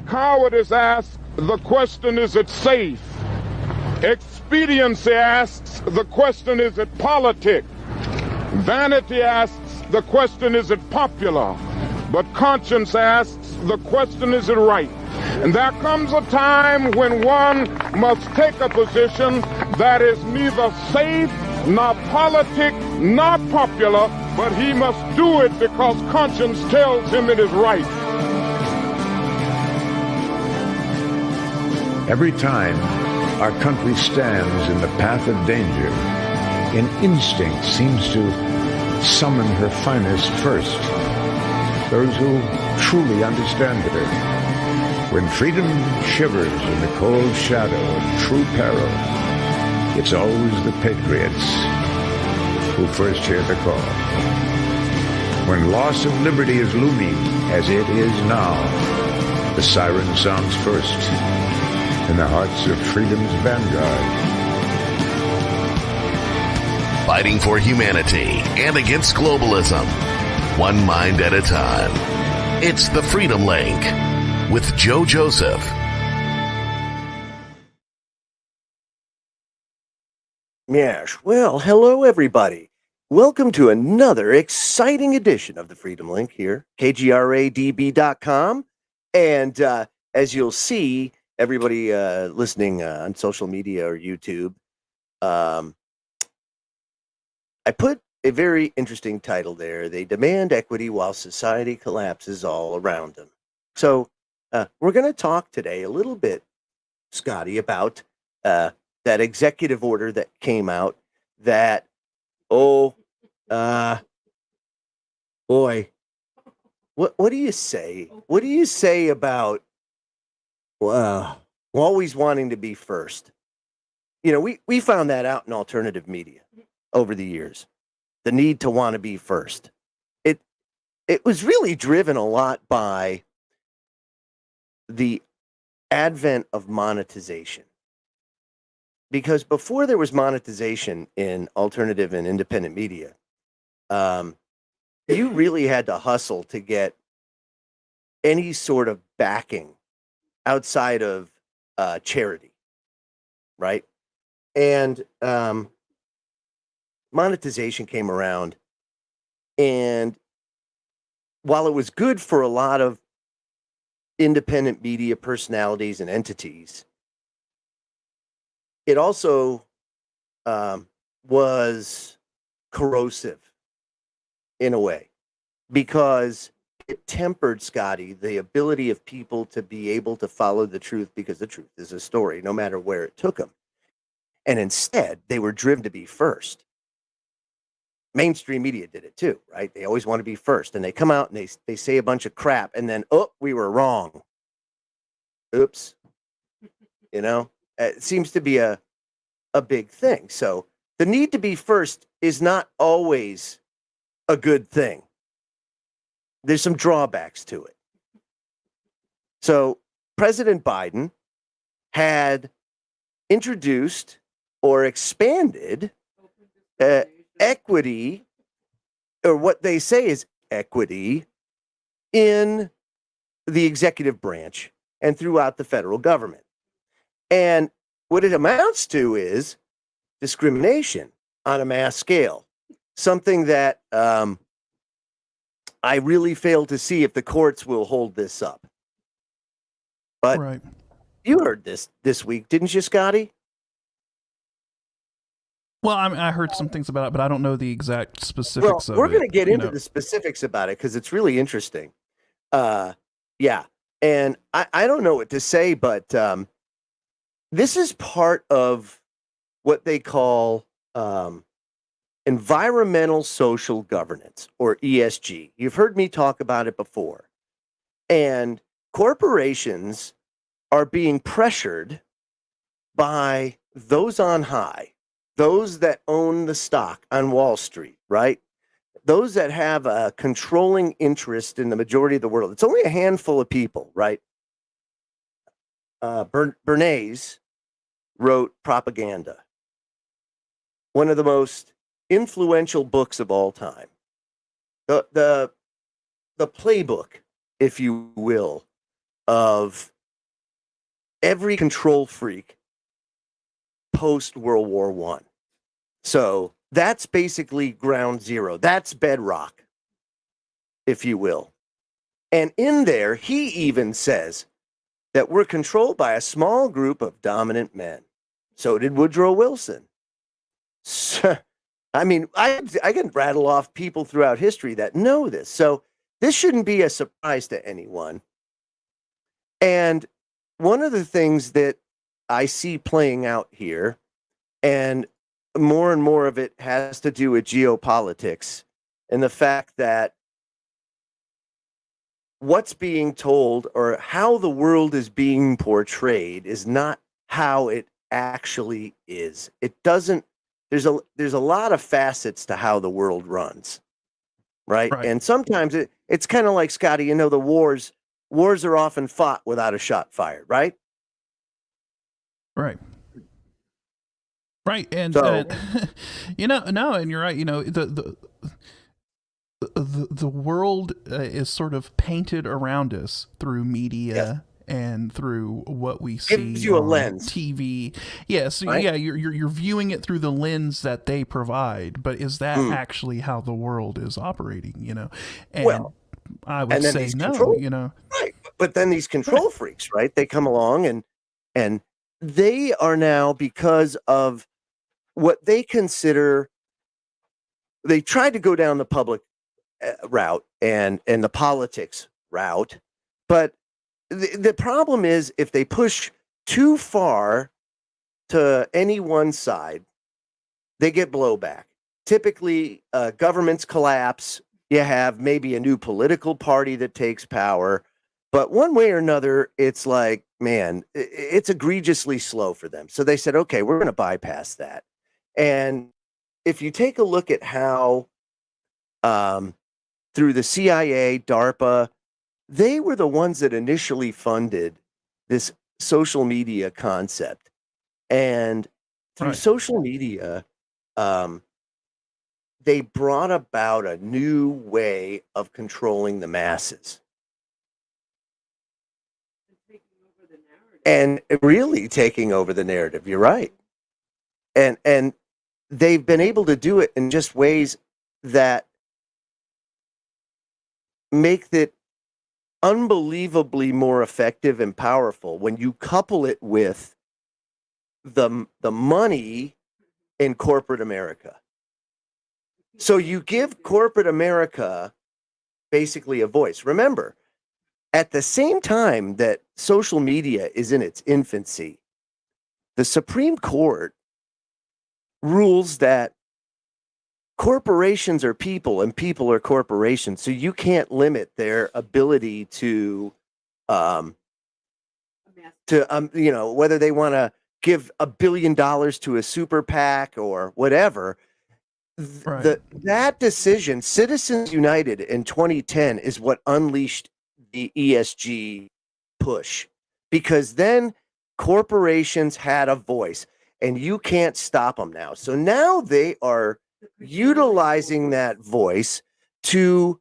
Cowardice asks, the question, is it safe? Expediency asks, the question, is it politic? Vanity asks, the question, is it popular? But conscience asks, the question, is it right? And there comes a time when one must take a position that is neither safe, nor politic, nor popular, but he must do it because conscience tells him it is right. Every time our country stands in the path of danger, an instinct seems to summon her finest first, those who truly understand her. When freedom shivers in the cold shadow of true peril, it's always the patriots who first hear the call. When loss of liberty is looming, as it is now, the siren sounds first in the hearts of freedom's vanguard. Fighting for humanity and against globalism, one mind at a time. It's the Freedom Link with Joe Joseph. Yes, well, hello everybody. Welcome to another exciting edition of the Freedom Link here, KGRADB.com. And as you'll see, everybody listening on social media or YouTube, I put a very interesting title there. They demand equity while society collapses all around them. So we're going to talk today a little bit, Scotty, about that executive order that came out that, boy, what do you say? What do you say about always wanting to be first? You know, we found that out in alternative media over the years, the need to want to be first. It was really driven a lot by the advent of monetization. Because before there was monetization in alternative and independent media, you really had to hustle to get any sort of backing outside of charity, right? And monetization came around, and while it was good for a lot of independent media personalities and entities, it also was corrosive in a way, because it tempered, Scotty, the ability of people to be able to follow the truth, because the truth is a story, no matter where it took them. And instead, they were driven to be first. Mainstream media did it too, right? They always want to be first, and they come out and they say a bunch of crap, and then, oh, we were wrong. Oops. You know, it seems to be a big thing. So the need to be first is not always a good thing. There's some drawbacks to it. So President Biden had introduced or expanded equity, or what they say is equity, in the executive branch and throughout the federal government. And what it amounts to is discrimination on a mass scale, something that I really fail to see if the courts will hold this up. But right. You heard this week, didn't you, Scotty? Well, I heard some things about it, but I don't know the exact specifics of it. We're going to get into the specifics about it because it's really interesting. Yeah. And I don't know what to say, but this is part of what they call environmental social governance, or ESG. You've heard me talk about it before. And corporations are being pressured by those on high, those that own the stock on Wall Street, right? Those that have a controlling interest in the majority of the world. It's only a handful of people, right? Bernays wrote Propaganda, one of the most influential books of all time. The playbook, if you will, of every control freak post World War One. So that's basically ground zero. That's bedrock, if you will. And in there, he even says that we're controlled by a small group of dominant men. So did Woodrow Wilson. So, I mean, I can rattle off people throughout history that know this. So this shouldn't be a surprise to anyone. And one of the things that I see playing out here, and more of it has to do with geopolitics and the fact that what's being told or how the world is being portrayed is not how it actually is. It doesn't, there's a lot of facets to how the world runs. Right. And sometimes it's kind of like, Scotty, you know, the wars are often fought without a shot fired. Right. Right. And So, you know, no, and you're right. You know, the world is sort of painted around us through media and through what we see. Gives you a on lens. TV. Yes, Right? yeah, you're viewing it through the lens that they provide. But is that actually how the world is operating? You know, and Well, I would and then say these no. control- You know, Right. But then these control freaks, right? They come along and they are now, because of what they consider, they tried to go down the public route and the politics route, but the problem is if they push too far to any one side, they get blowback. Typically, governments collapse. You have maybe a new political party that takes power, but one way or another, it's like, man, it's egregiously slow for them. So they said, okay, we're going to bypass that. And if you take a look at how through the CIA, DARPA, they were the ones that initially funded this social media concept. And through social media, they brought about a new way of controlling the masses. And really taking over the narrative. You're right. And they've been able to do it in just ways that make it unbelievably more effective and powerful when you couple it with the money in corporate America. So you give corporate America basically a voice. Remember, at the same time that social media is in its infancy, the Supreme Court rules that corporations are people and people are corporations. So you can't limit their ability to you know, whether they want to give $1 billion to a super PAC or whatever. That decision, Citizens United in 2010, is what unleashed the ESG push, because then corporations had a voice and you can't stop them now. So now they are utilizing that voice to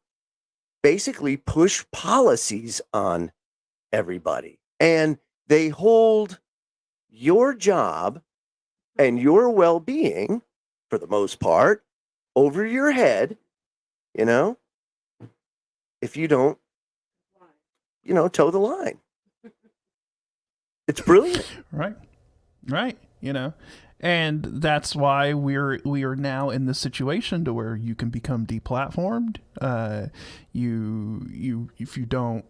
basically push policies on everybody. And they hold your job and your well-being, for the most part, over your head, you know, if you don't, you know, toe the line. It's brilliant. Right. You know, and that's why we are now in this situation to where you can become deplatformed. If you don't,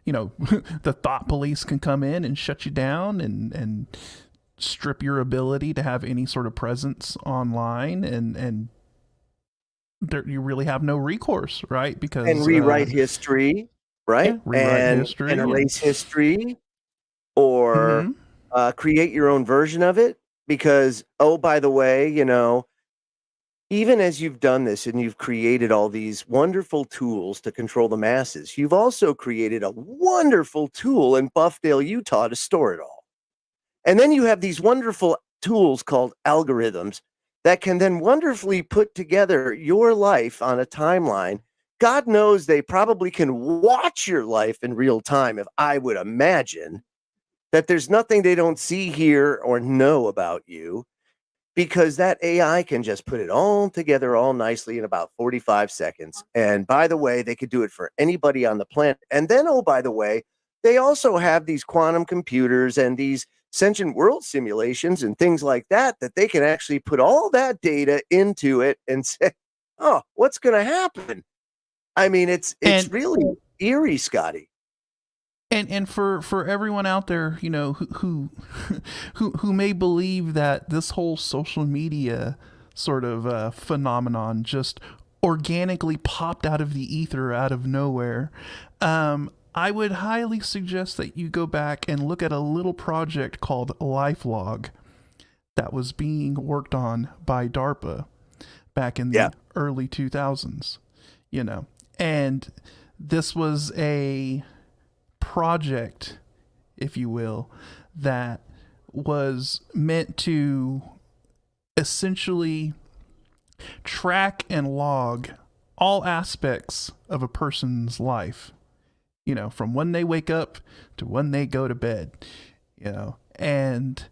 you know, the thought police can come in and shut you down and strip your ability to have any sort of presence online, and there, you really have no recourse, right? Because and rewrite history, right? Rewrite history and erase history, or create your own version of it. Because, oh, by the way, you know, even as you've done this and you've created all these wonderful tools to control the masses, you've also created a wonderful tool in Buffdale, Utah to store it all. And then you have these wonderful tools called algorithms that can then wonderfully put together your life on a timeline. God knows they probably can watch your life in real time, if I would imagine that there's nothing they don't see, hear, or know about you, because that AI can just put it all together all nicely in about 45 seconds. And by the way, they could do it for anybody on the planet. And then, oh, by the way, they also have these quantum computers and these sentient world simulations and things like that, that they can actually put all that data into it and say, oh, what's going to happen? I mean, it's really eerie, Scotty. And for everyone out there, you know, who may believe that this whole social media sort of phenomenon just organically popped out of the ether, out of nowhere, I would highly suggest that you go back and look at a little project called LifeLog that was being worked on by DARPA back in the early 2000s, you know, and this was a project, if you will, that was meant to essentially track and log all aspects of a person's life, you know, from when they wake up to when they go to bed, you know, and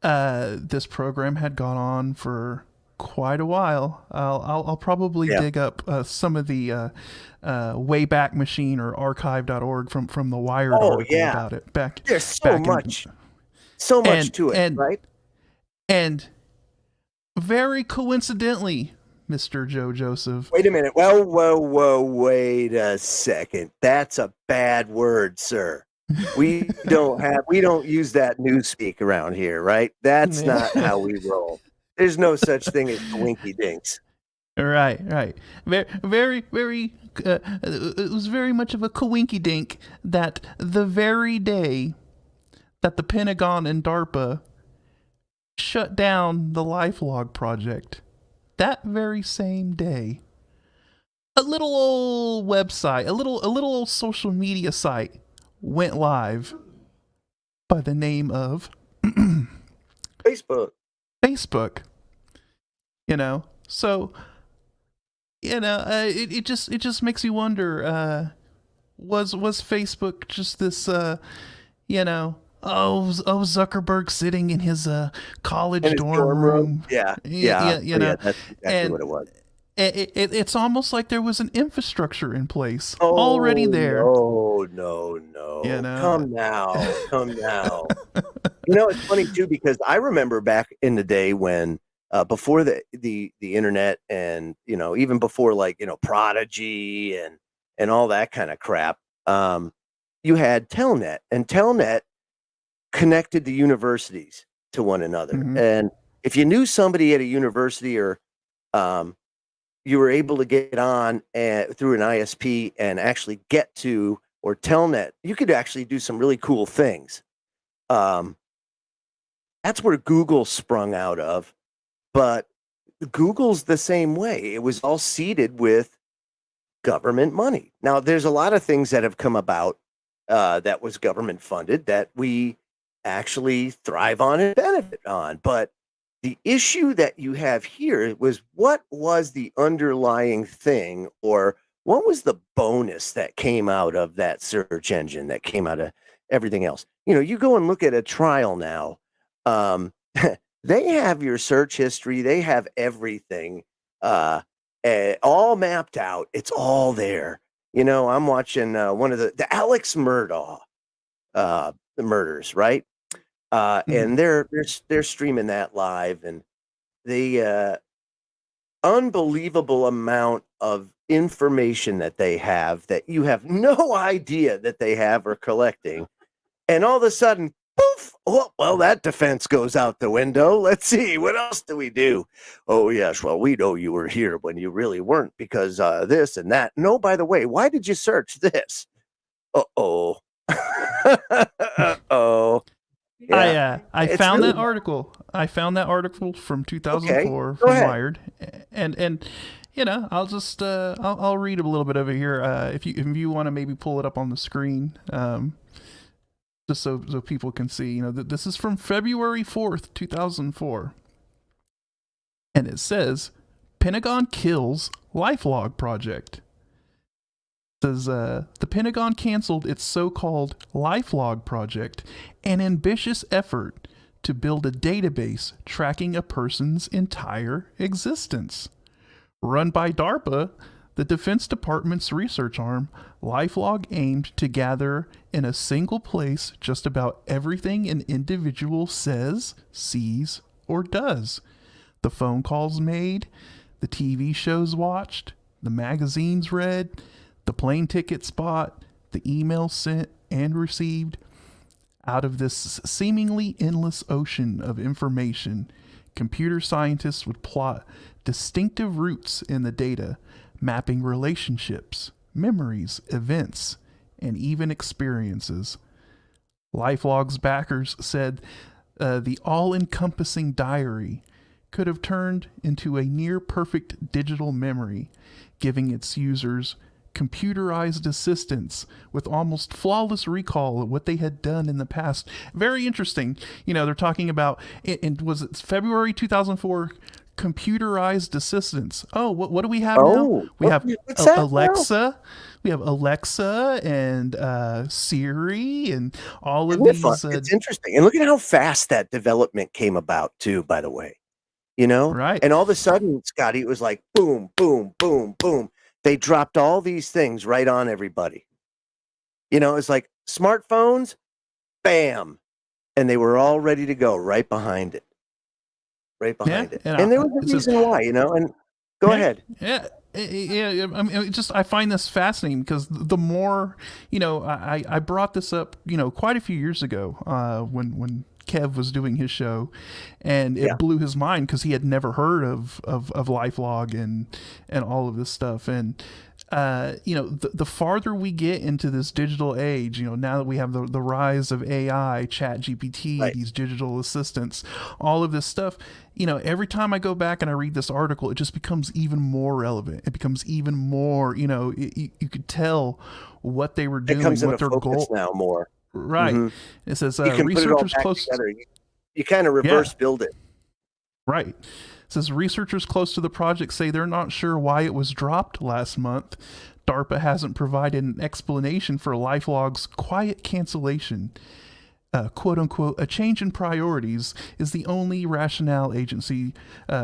this program had gone on for quite a while. I'll probably dig up some of the Wayback Machine or archive.org from the Wired article about it. There's so much to it, right? And very coincidentally, Mr. Joe Joseph. Wait a minute. Whoa, wait a second. That's a bad word, sir. We don't use that newspeak around here, right? That's not how we roll. There's no such thing as winky dinks. Right. Very, it was very much of a coinky dink that the very day that the Pentagon and DARPA shut down the LifeLog project, that very same day, a little old website, a little old social media site went live by the name of Facebook. You know, so, you know, it just makes you wonder, was Facebook just this, you know, Zuckerberg sitting in his college dorm room. Yeah, you know, that's exactly what it was. It's almost like there was an infrastructure in place already there. No. You know? Come now. You know, it's funny too, because I remember back in the day when before the internet, and you know, even before, like, you know, Prodigy and all that kind of crap, you had Telnet, and Telnet connected the universities to one another. Mm-hmm. And if you knew somebody at a university, or you were able to get on through an ISP and actually get to, or Telnet, you could actually do some really cool things. That's where Google sprung out of, but Google's the same way. It was all seeded with government money. Now, there's a lot of things that have come about that was government funded that we actually thrive on and benefit on. But the issue that you have here was, what was the underlying thing, or what was the bonus that came out of that search engine, that came out of everything else? You know, you go and look at a trial now. They have your search history. They have everything all mapped out. It's all there. You know, I'm watching one of the Alex Murdaugh the murders, right? And they're streaming that live, and the unbelievable amount of information that they have that you have no idea that they have or collecting, and all of a sudden, poof! Oh, well, that defense goes out the window. Let's see, what else do we do? Oh yes, well, we know you were here when you really weren't, because this and that. No, by the way, why did you search this? Uh-oh. Uh-oh. Yeah. I found that article. I found that article from 2004 from Wired, and you know, I'll just I'll read a little bit of it here. If you want to maybe pull it up on the screen, just so people can see. You know, this is from February 4th, 2004. And it says, Pentagon kills LifeLog project. It says, the Pentagon canceled its so-called LifeLog project, an ambitious effort to build a database tracking a person's entire existence. Run by DARPA, the Defense Department's research arm, LifeLog aimed to gather in a single place just about everything an individual says, sees, or does. The phone calls made, the TV shows watched, the magazines read, the plane tickets bought, the emails sent and received. Out of this seemingly endless ocean of information, computer scientists would plot distinctive routes in the data, mapping relationships, memories, events, and even experiences. LifeLog's backers said the all-encompassing diary could have turned into a near-perfect digital memory, giving its users computerized assistance with almost flawless recall of what they had done in the past. Very interesting. They're talking about, was it February 2004, computerized assistance. Oh, what do we have now? We have Alexa. Now? We have Alexa and Siri and all of these. It's interesting. And look at how fast that development came about too, by the way. Right. And all of a sudden, Scotty, it was like boom, boom, boom, boom. They dropped all these things right on everybody. It's like smartphones, bam. And they were all ready to go right behind it. Right behind it. And there was a reason why, and go ahead. Yeah. I find this fascinating because the more, I brought this up, quite a few years ago when Kev was doing his show, and it blew his mind because he had never heard of LifeLog and all of this stuff. And the farther we get into this digital age, now that we have the rise of AI, ChatGPT, right, these digital assistants, all of this stuff, every time I go back and I read this article, it just becomes even more relevant. It becomes even more, you could tell what they were doing, what their goal now more. Right. Mm-hmm. It says researchers close. You kind of reverse build it. Right. It says researchers close to the project say they're not sure why it was dropped last month. DARPA hasn't provided an explanation for LifeLog's quiet cancellation. Quote unquote, a change in priorities is the only rationale agency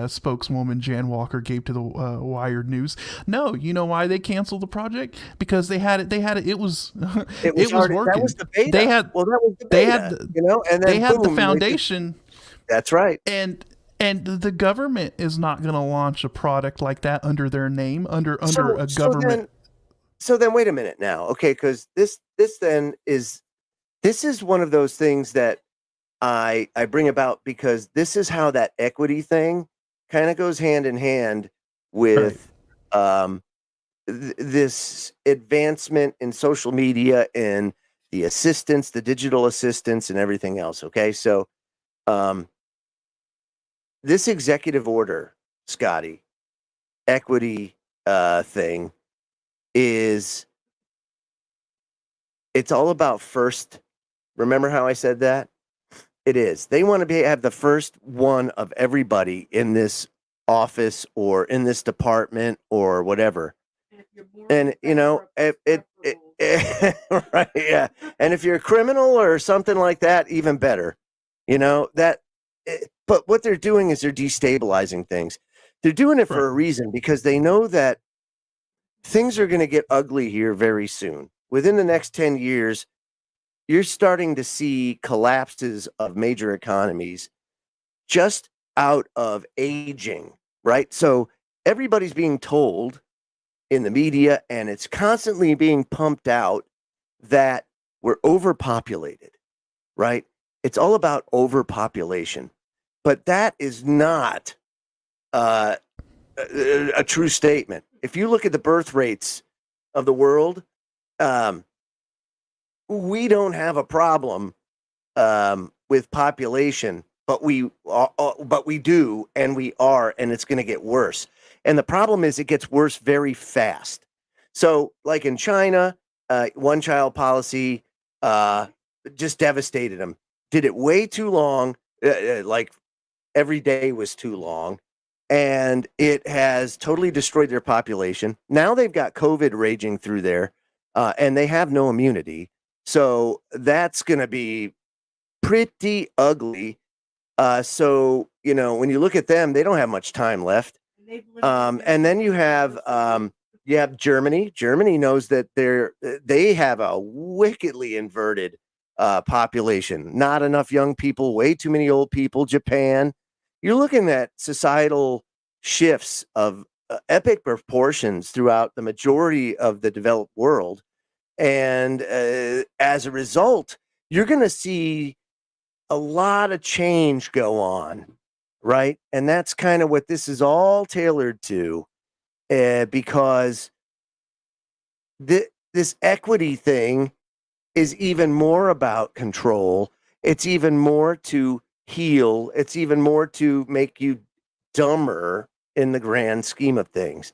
spokeswoman Jan Walker gave to the Wired News. No, you know why they canceled the project? Because they had it. It was working. That was the beta. That was the beta. They had, and then they had the foundation. That's right. And the government is not going to launch a product like that under their name, under a government. So then wait a minute now. Okay, because this is one of those things that I bring about because this is how that equity thing kind of goes hand in hand with this advancement in social media and the assistance, the digital assistance, and everything else. Okay, so this executive order, Scotty, equity thing it's all about first. Remember how I said that? It is. They want to have the first one of everybody in this office or in this department or whatever. And right, yeah. And if you're a criminal or something like that, even better. But what they're doing is they're destabilizing things. They're doing it for a reason because they know that things are going to get ugly here very soon. Within the next 10 years, you're starting to see collapses of major economies just out of aging, right? So everybody's being told in the media, and it's constantly being pumped out that we're overpopulated, right? It's all about overpopulation. But that is not a true statement. If you look at the birth rates of the world, we don't have a problem with population, but we do, and we are, and it's going to get worse. And the problem is it gets worse very fast. So like in China, one-child policy just devastated them. Did it way too long, like every day was too long. and it has totally destroyed their population. Now they've got COVID raging through there, and they have no immunity. So that's going to be pretty ugly. So, when you look at them, they don't have much time left. And then you have Germany. Germany knows that they have a wickedly inverted population. Not enough young people, way too many old people. Japan. You're looking at societal shifts of epic proportions throughout the majority of the developed world. And as a result, you're going to see a lot of change go on, right? And that's kind of what this is all tailored to, because this equity thing is even more about control. It's even more to heal. It's even more to make you dumber in the grand scheme of things.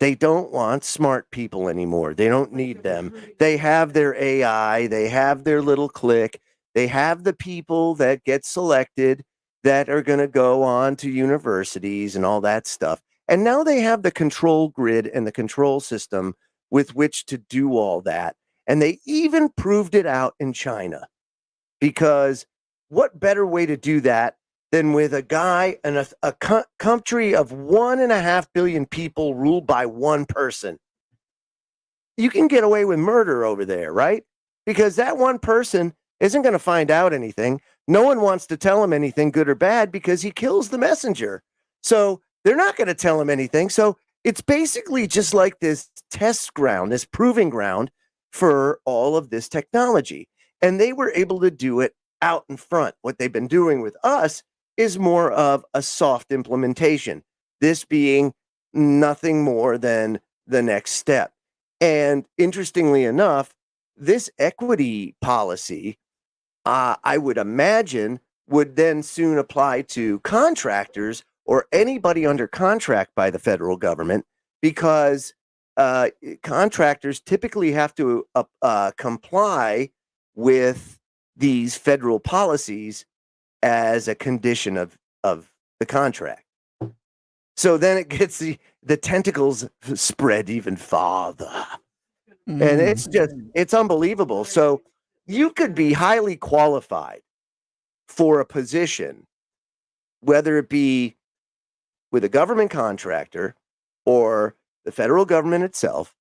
They don't want smart people anymore. They don't need them. They have their AI. They have their little clique. They have the people that get selected that are going to go on to universities and all that stuff. And now they have the control grid and the control system with which to do all that. And they even proved it out in China, because what better way to do that than with a guy and a country of 1.5 billion people ruled by one person? You can get away with murder over there, right? Because that one person isn't going to find out anything. No one wants to tell him anything, good or bad, because he kills the messenger. So they're not going to tell him anything. So it's basically just like this test ground, this proving ground for all of this technology. And they were able to do it out in front. What they've been doing with us is more of a soft implementation, this being nothing more than the next step. And interestingly enough, this equity policy, I would imagine, would then soon apply to contractors or anybody under contract by the federal government, because contractors typically have to comply with these federal policies as a condition of the contract. So then it gets the tentacles spread even farther. And it's unbelievable. So you could be highly qualified for a position, whether it be with a government contractor or the federal government itself,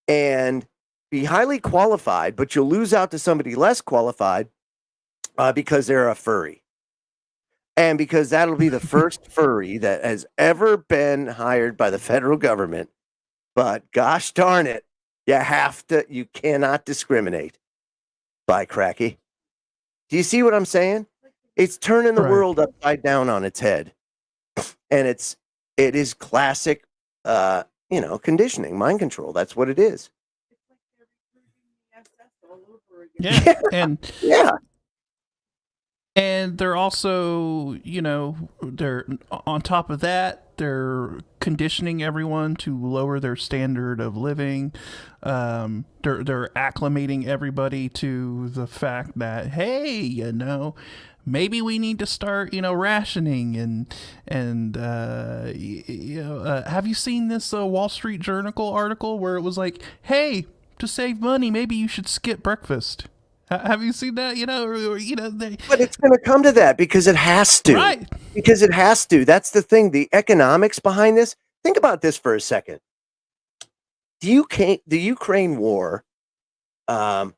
and be highly qualified, but you'll lose out to somebody less qualified because they're a furry. And because that'll be the first furry that has ever been hired by the federal government. But gosh darn it, you cannot discriminate. By cracky. Do you see what I'm saying? It's turning the world upside down on its head. And it is classic, conditioning, mind control. That's what it is. Yeah. And yeah. And they're also, they're on top of that, they're conditioning everyone to lower their standard of living. They're acclimating everybody to the fact that, hey, maybe we need to start, rationing and have you seen this Wall Street Journal article where it was like, hey, to save money, maybe you should skip breakfast. Have you seen that? But it's going to come to that because it has to. Right. Because it has to. That's the thing. The economics behind this. Think about this for a second. The Ukraine war. I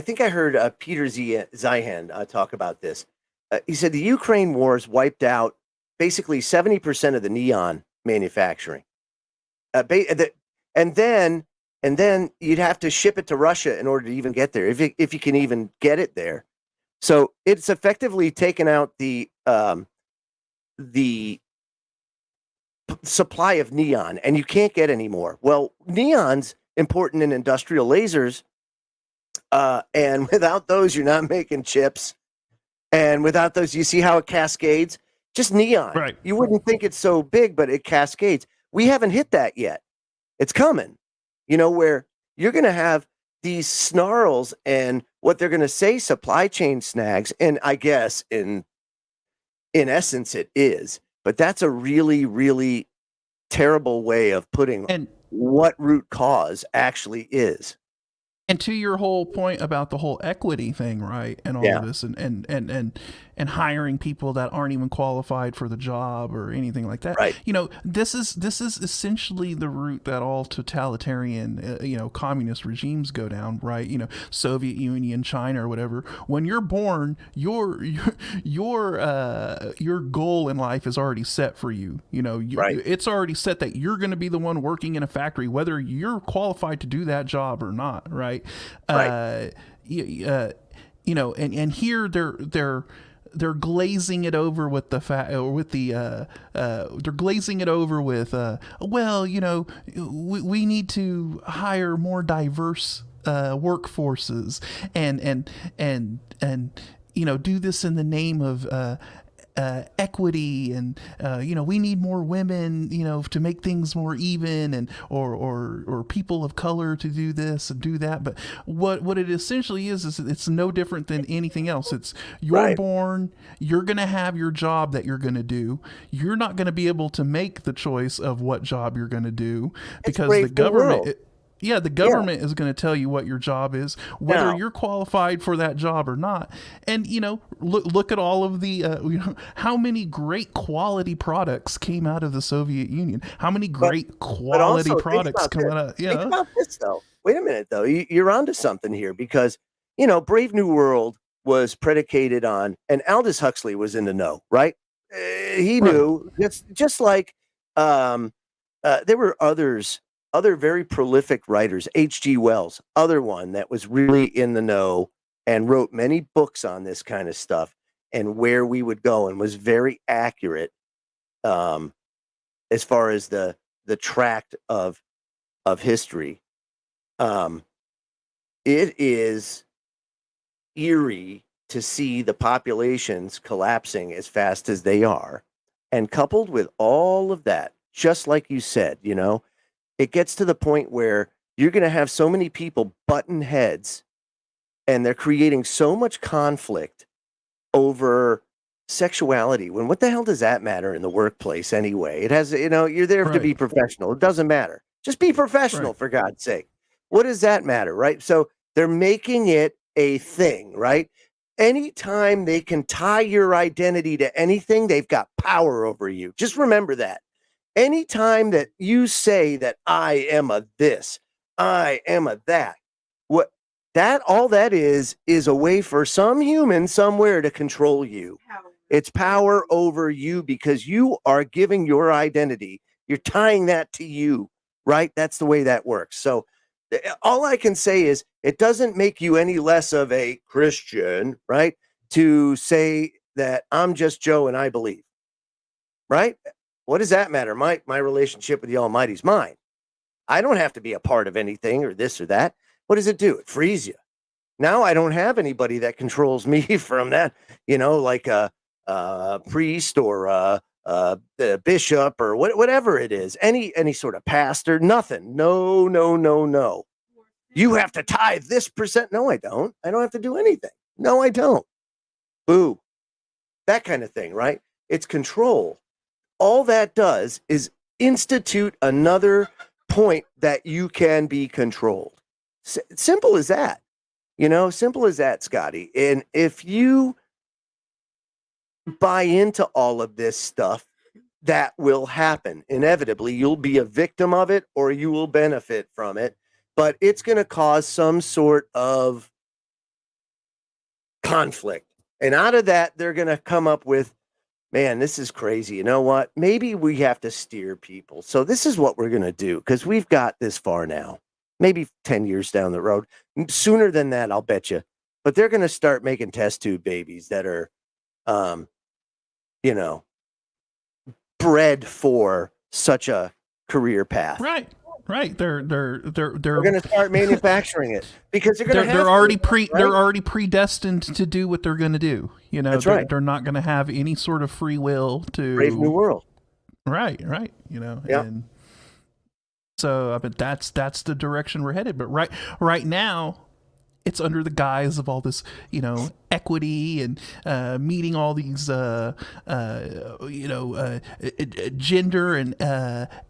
think I heard Peter Zeihan talk about this. He said the Ukraine wars wiped out basically 70% of the neon manufacturing. And then you'd have to ship it to Russia in order to even get there, if you can even get it there. So it's effectively taken out the supply of neon, and you can't get any more. Well, neon's important in industrial lasers, and without those, you're not making chips. And without those, you see how it cascades? Just neon. Right. You wouldn't think it's so big, but it cascades. We haven't hit that yet. It's coming. Where you're going to have these snarls and what they're going to say supply chain snags. And I guess in essence it is, But that's a really, really terrible way of putting And what root cause actually is. And to your whole point about the whole equity thing, right, and all Yeah. of this, and hiring people that aren't even qualified for the job or anything like that, Right. you know, this is essentially the route that all totalitarian, communist regimes go down, right? You know, Soviet Union, China, or whatever. When you're born, your goal in life is already set for you. You know, Right. it's already set that you're going to be the one working in a factory, whether you're qualified to do that job or not, right? Right. And here they're glazing it over with the fact, or with the they're glazing it over with we need to hire more diverse workforces and do this in the name of equity, and we need more women, to make things more even, and or people of color to do this and do that. But what it essentially is it's no different than anything else. It's you're Right. born, you're gonna have your job that you're gonna do. You're not gonna be able to make the choice of what job you're gonna do because Brave the New World. government. Yeah, the government is going to tell you what your job is, whether Now- you're qualified for that job or not. And look at all of the how many great quality products came out of the Soviet Union. How many great quality also, think products about come this. out of Think about this, though. Wait a minute, though. You're onto something here, because Brave New World was predicated on, and Aldous Huxley was in the know, right? He knew, just like there were other very prolific writers. H.G. Wells, other one that was really in the know and wrote many books on this kind of stuff and where we would go, and was very accurate as far as the tract of history. It is eerie to see the populations collapsing as fast as they are, and coupled with all of that, just like you said, it gets to the point where you're going to have so many people button heads, and they're creating so much conflict over sexuality. When what the hell does that matter in the workplace anyway? It has, you're there to be Right. professional. It doesn't matter. Just be professional, Right. for God's sake. What does that matter, right? So they're making it a thing, right? Anytime they can tie your identity to anything, they've got power over you. Just remember that. Anytime that you say that I am a this, I am a that, all that is a way for some human somewhere to control you. It's power over you, because you are giving your identity. You're tying that to you, right? That's the way that works. So all I can say is it doesn't make you any less of a Christian, right? To say that I'm just Joe and I believe, right? What does that matter? My relationship with the Almighty is mine. I don't have to be a part of anything or this or that. What does it do? It frees you. Now I don't have anybody that controls me from that, like a priest or a bishop or whatever it is, any sort of pastor, nothing. No. You have to tithe this percent. No, I don't. I don't have to do anything. No, I don't. Boo. That kind of thing, right? It's control. All that does is institute another point that you can be controlled. Simple as that. Simple as that, Scotty. And if you buy into all of this stuff, that will happen. Inevitably, you'll be a victim of it or you will benefit from it, but it's going to cause some sort of conflict. And out of that, they're going to come up with, man, this is crazy. You know what? Maybe we have to steer people. So this is what we're going to do, because we've got this far now, maybe 10 years down the road. Sooner than that, I'll bet you. But they're going to start making test tube babies that are, bred for such a career path. Right. They're We're going to start manufacturing it, because they're going to. they're already predestined to do what they're going to do. That's right. They're not going to have any sort of free will to Brave New World. Right. Yeah. And so, but that's the direction we're headed. But right now, it's under the guise of all this, equity and meeting all these gender and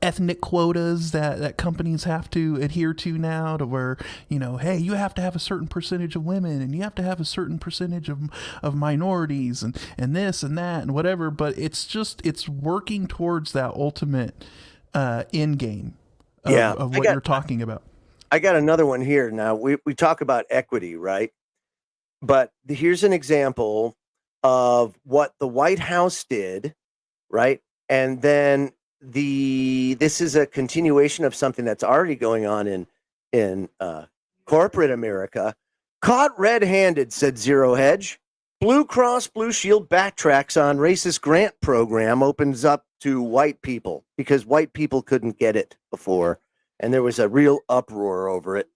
ethnic quotas that companies have to adhere to now, to where, hey, you have to have a certain percentage of women and you have to have a certain percentage of minorities and this and that and whatever. But it's working towards that ultimate end game of what you're talking about. I got another one here. Now we talk about equity, right? But here's an example of what the White House did, right? And then this is a continuation of something that's already going on in corporate America. Caught red-handed, said Zero Hedge. Blue Cross Blue Shield backtracks on racist grant program, opens up to white people because white people couldn't get it before. And there was a real uproar over it.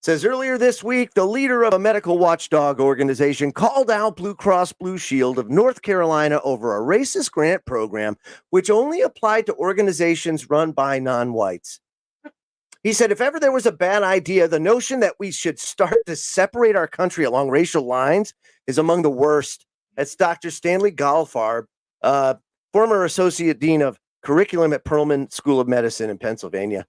Says earlier this week, the leader of a medical watchdog organization called out Blue Cross Blue Shield of North Carolina over a racist grant program, which only applied to organizations run by non-whites. He said, if ever there was a bad idea, the notion that we should start to separate our country along racial lines is among the worst. That's Dr. Stanley Galfarb, former associate dean of curriculum at Perelman School of Medicine in Pennsylvania.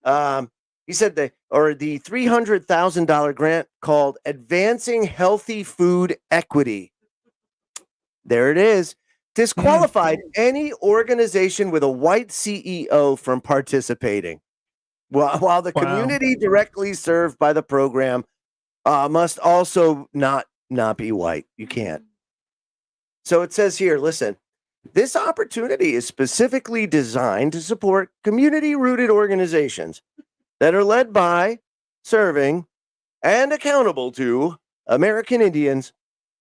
He said the $300,000 grant called Advancing Healthy Food Equity. There it is. Disqualified any organization with a white CEO from participating. While the community directly served by the program must also not be white. You can't. So it says here, listen, this opportunity is specifically designed to support community-rooted organizations that are led by, serving, and accountable to American Indians,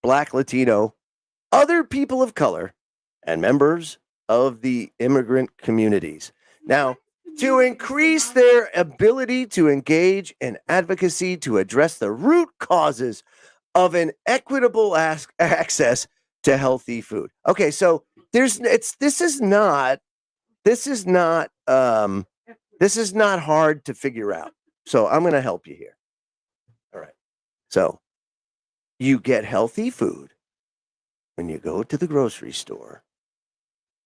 Black, Latino, other people of color, and members of the immigrant communities. Now, to increase their ability to engage in advocacy to address the root causes of an equitable access to healthy food. Okay, so this is not hard to figure out. So I'm going to help you here. All right. So you get healthy food when you go to the grocery store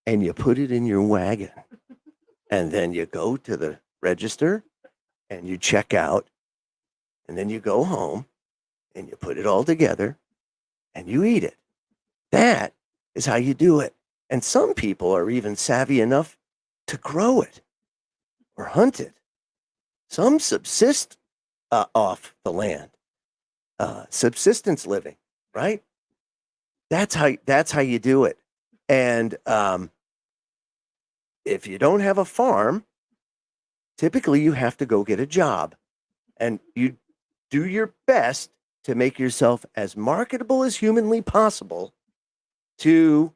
and you put it in your wagon. And then you go to the register and you check out. And then you go home and you put it all together and you eat it. That is how you do it. And some people are even savvy enough to grow it or hunt it. Some subsist off the land. Subsistence living, right? That's how you do it. And if you don't have a farm, typically you have to go get a job. And you do your best to make yourself as marketable as humanly possible to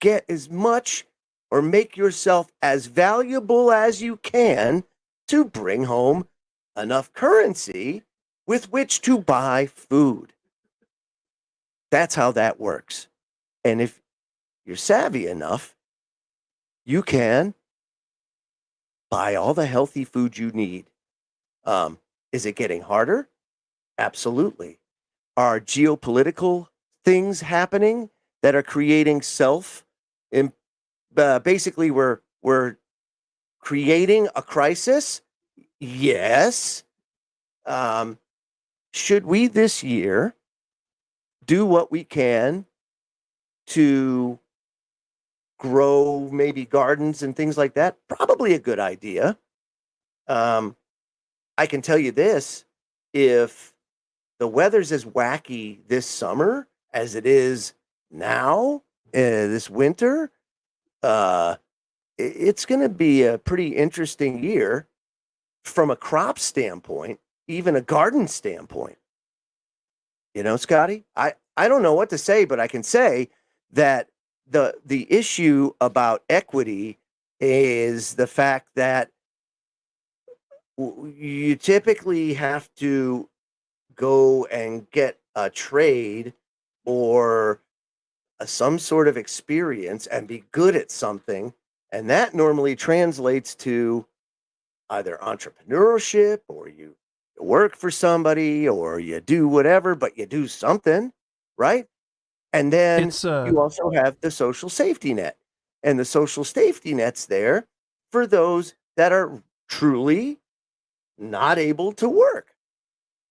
get as much or make yourself as valuable as you can to bring home enough currency with which to buy food. That's how that works. And if you're savvy enough, you can buy all the healthy food you need. Is it getting harder? Absolutely. Are geopolitical things happening that are creating basically we're creating a crisis? Yes. Should we this year do what we can to grow maybe gardens and things like that? Probably a good idea. I can tell you this, if the weather's as wacky this summer as it is now, this winter, it's going to be a pretty interesting year from a crop standpoint, even a garden standpoint. You know, Scotty, I don't know what to say, but I can say that the issue about equity is the fact that you typically have to go and get a trade or some sort of experience and be good at something. And that normally translates to either entrepreneurship or you work for somebody or you do whatever, but you do something. right? And then It's you also have the social safety net. And the social safety net's there for those that are truly not able to work,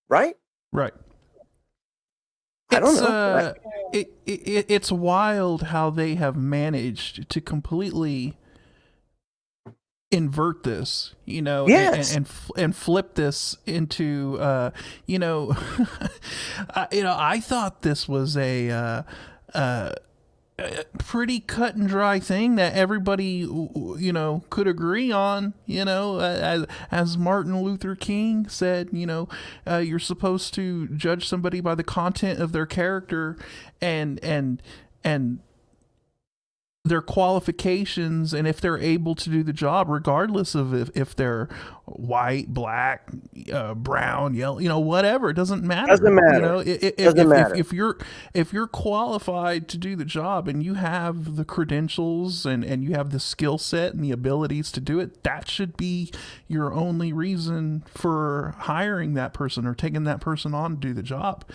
right? right. I don't It's know. it's wild how they have managed to completely invert this, Yes. and flip this into, I thought this was a pretty cut and dry thing that everybody, could agree on, as Martin Luther King said, you're supposed to judge somebody by the content of their character and their qualifications, and if they're able to do the job, regardless of if they're white, black, brown, yellow, whatever. It doesn't matter. Doesn't matter. Doesn't matter. If you're qualified to do the job and you have the credentials and you have the skill set and the abilities to do it, that should be your only reason for hiring that person or taking that person on to do the job.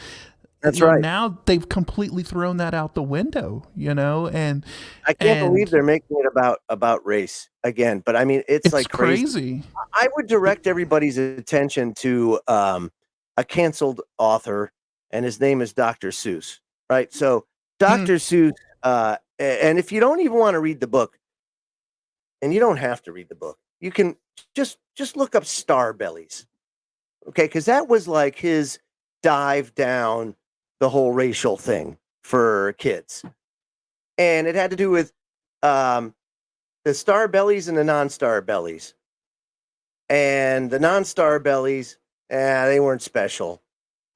That's right. Now they've completely thrown that out the window, and I can't believe they're making it about race again. But I mean, it's like crazy. I would direct everybody's attention to a canceled author, and his name is Dr. Seuss. Right. So Dr. Seuss, and if you don't even want to read the book, and you don't have to read the book, you can just look up Star Bellies. Okay, because that was like his dive down the whole racial thing for kids. And it had to do with the star bellies and the non-star bellies. And the non-star bellies, they weren't special.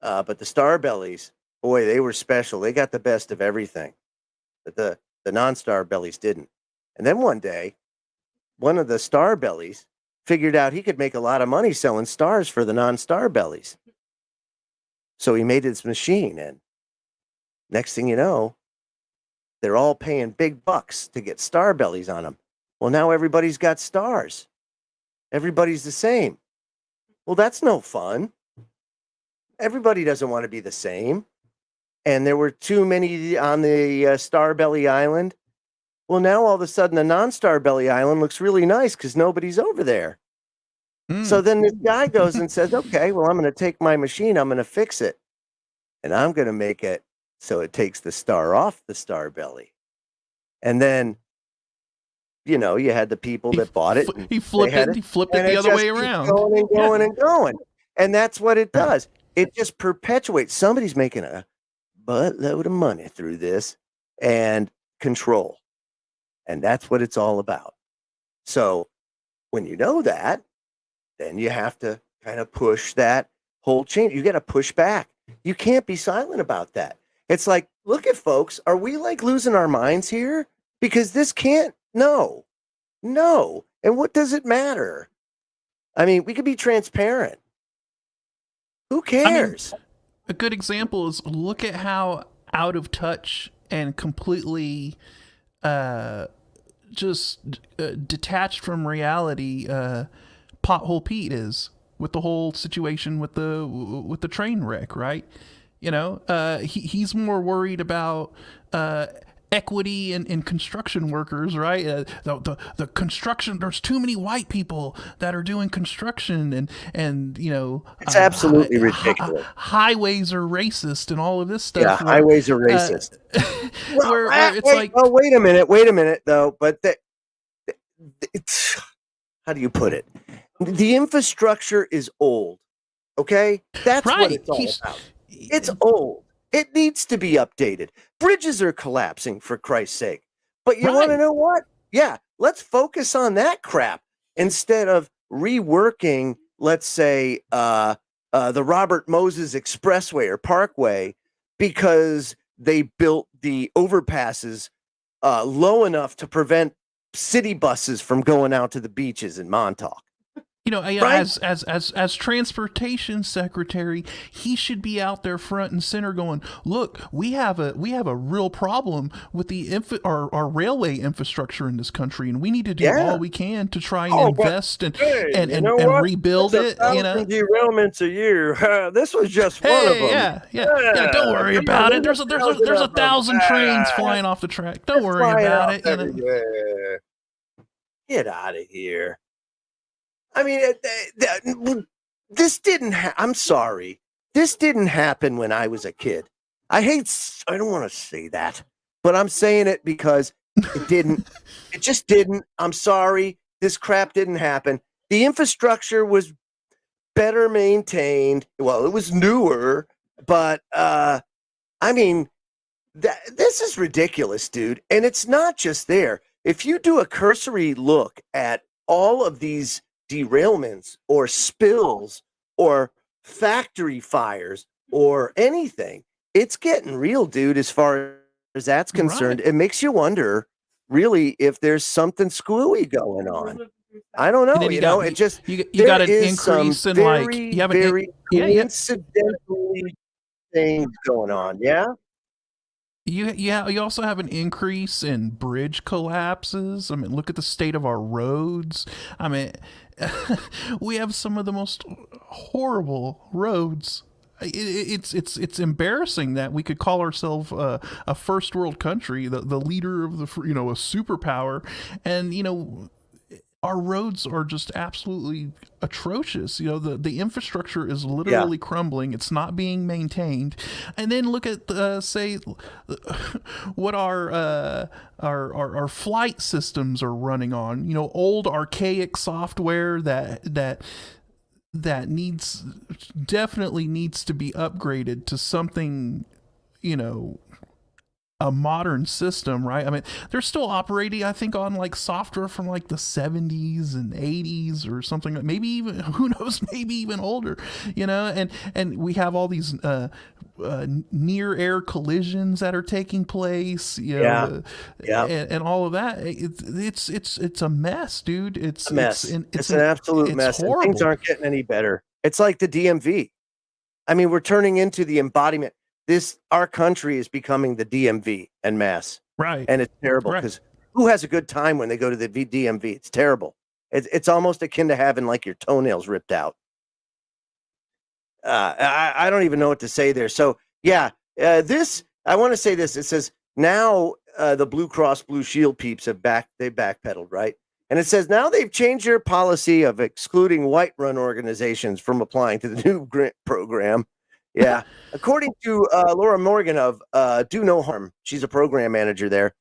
But the star bellies, boy, they were special. They got the best of everything. But the non-star bellies didn't. And then one day, one of the star bellies figured out he could make a lot of money selling stars for the non-star bellies. So he made his machine, and next thing you know, they're all paying big bucks to get star bellies on them. Well, now everybody's got stars. Everybody's the same. Well, that's no fun. Everybody doesn't want to be the same. And there were too many on the Star Belly Island. Well, now all of a sudden the non-Star Belly Island looks really nice because nobody's over there. So then this guy goes and says, okay, well, I'm going to take my machine, I'm going to fix it, and I'm going to make it so it takes the star off the star belly. And then, you had the people that bought it. He flipped it the other way around. Going and going and going. And that's what it does. It just perpetuates. Somebody's making a buttload of money through this and control. And that's what it's all about. So when you know that, then you have to kind of push that whole change. You got to push back. You can't be silent about that. It's like, look at folks, are we like losing our minds here? Because this can't, no. And what does it matter? I mean, we could be transparent. Who cares? A good example is look at how out of touch and completely detached from reality Pothole Pete is with the whole situation with the train wreck, right? He's more worried about equity in construction workers, right? The construction, there's too many white people that are doing construction, and it's absolutely ridiculous. Highways are racist and all of this stuff. Yeah, highways are racist. Where it's like, oh, wait a minute though, but it's, how do you put it? The infrastructure is old. Okay, that's right. What it's all about. It's old. It needs to be updated. Bridges are collapsing, for Christ's sake. But you want to know what? Yeah, let's focus on that crap instead of reworking, let's say, the Robert Moses Expressway or Parkway, because they built the overpasses low enough to prevent city buses from going out to the beaches in Montauk. You know, Right? as transportation secretary, he should be out there front and center, going, "Look, we have a real problem with our railway infrastructure in this country, and we need to do Yeah. all we can to try and Oh, but invest and hey, and you and, know and what? rebuild There's it." a You know, thousand derailments a year. This was just one of hey, them. yeah. Don't worry Come about on, it. there's There's a of them. thousand trains flying off the track. Don't They're worry flying about off it. You know. everywhere. Get out of here. I mean, this didn't. I'm sorry. This didn't happen when I was a kid. I don't want to say that, but I'm saying it because it didn't. It just didn't. I'm sorry. This crap didn't happen. The infrastructure was better maintained. Well, it was newer, but I mean, this is ridiculous, dude. And it's not just there. If you do a cursory look at all of these derailments or spills or factory fires or anything, it's getting real, dude, as far as that's concerned. Right. It makes you wonder, really, if there's something screwy going on. I don't And know. then You know, it just you there got an is some increase in like very, you have very yeah. coincidentally things going on. Yeah. You also have an increase in bridge collapses. I mean, look at the state of our roads. I mean, we have some of the most horrible roads. It's embarrassing that we could call ourselves a first world country, the leader of a superpower, and our roads are just absolutely atrocious. The infrastructure is literally crumbling. It's not being maintained. And then look at say what our flight systems are running on. Old archaic software that definitely needs to be upgraded to something, a modern system, right? I mean, they're still operating, I think, on like software from like the 70s and 80s or something. Maybe even, who knows, maybe even older, and we have all these near air collisions that are taking place, and all of that. It's a mess, dude. It's a mess. It's an absolute mess. And horrible. things aren't getting any better. It's like the DMV. I mean, we're turning into the embodiment. Our country is becoming the DMV en masse. Right. And it's terrible because who has a good time when they go to the DMV? It's terrible. It's almost akin to having like your toenails ripped out. I don't even know what to say there. So I want to say this. It says now the Blue Cross Blue Shield peeps they backpedaled, right? And it says now they've changed their policy of excluding white-run organizations from applying to the new grant program. Yeah. According to Laura Morgan of Do No Harm, she's a program manager there.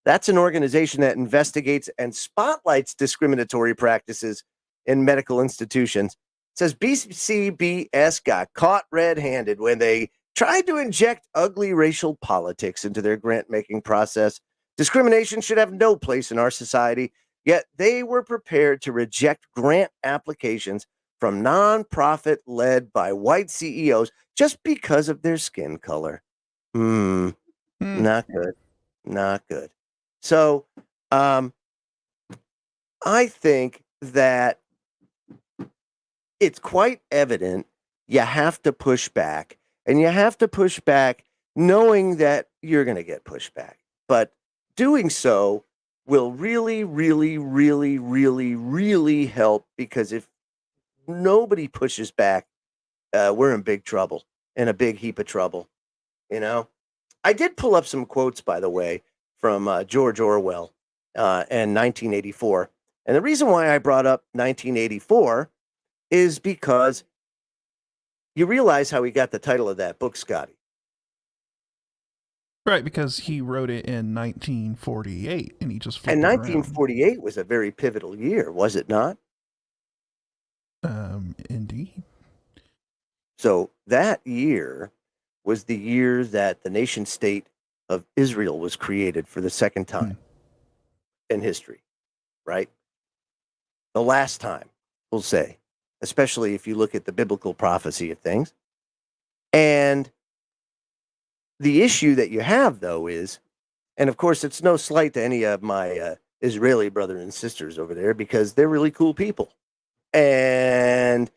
That's an organization that investigates and spotlights discriminatory practices in medical institutions. It says BCBS got caught red-handed when they tried to inject ugly racial politics into their grant-making process. Discrimination should have no place in our society, yet they were prepared to reject grant applications from nonprofit led by white CEOs just because of their skin color. Not good. Not good. So I think that it's quite evident you have to push back, and you have to push back knowing that you're going to get pushback. But doing so will really, really, really, really, really help, because if nobody pushes back, we're in big trouble, in a big heap of trouble. I did pull up some quotes, by the way, from George Orwell and 1984. And the reason why I brought up 1984 is because you realize how he got the title of that book, Scotty. Right, because he wrote it in 1948, and he just flipped And it 1948 was a very pivotal year, was it not? Indeed. So that year was the year that the nation state of Israel was created for the second time in history, right? The last time, we'll say, especially if you look at the biblical prophecy of things. And the issue that you have, though, is, and of course, it's no slight to any of my Israeli brothers and sisters over there, because they're really cool people. And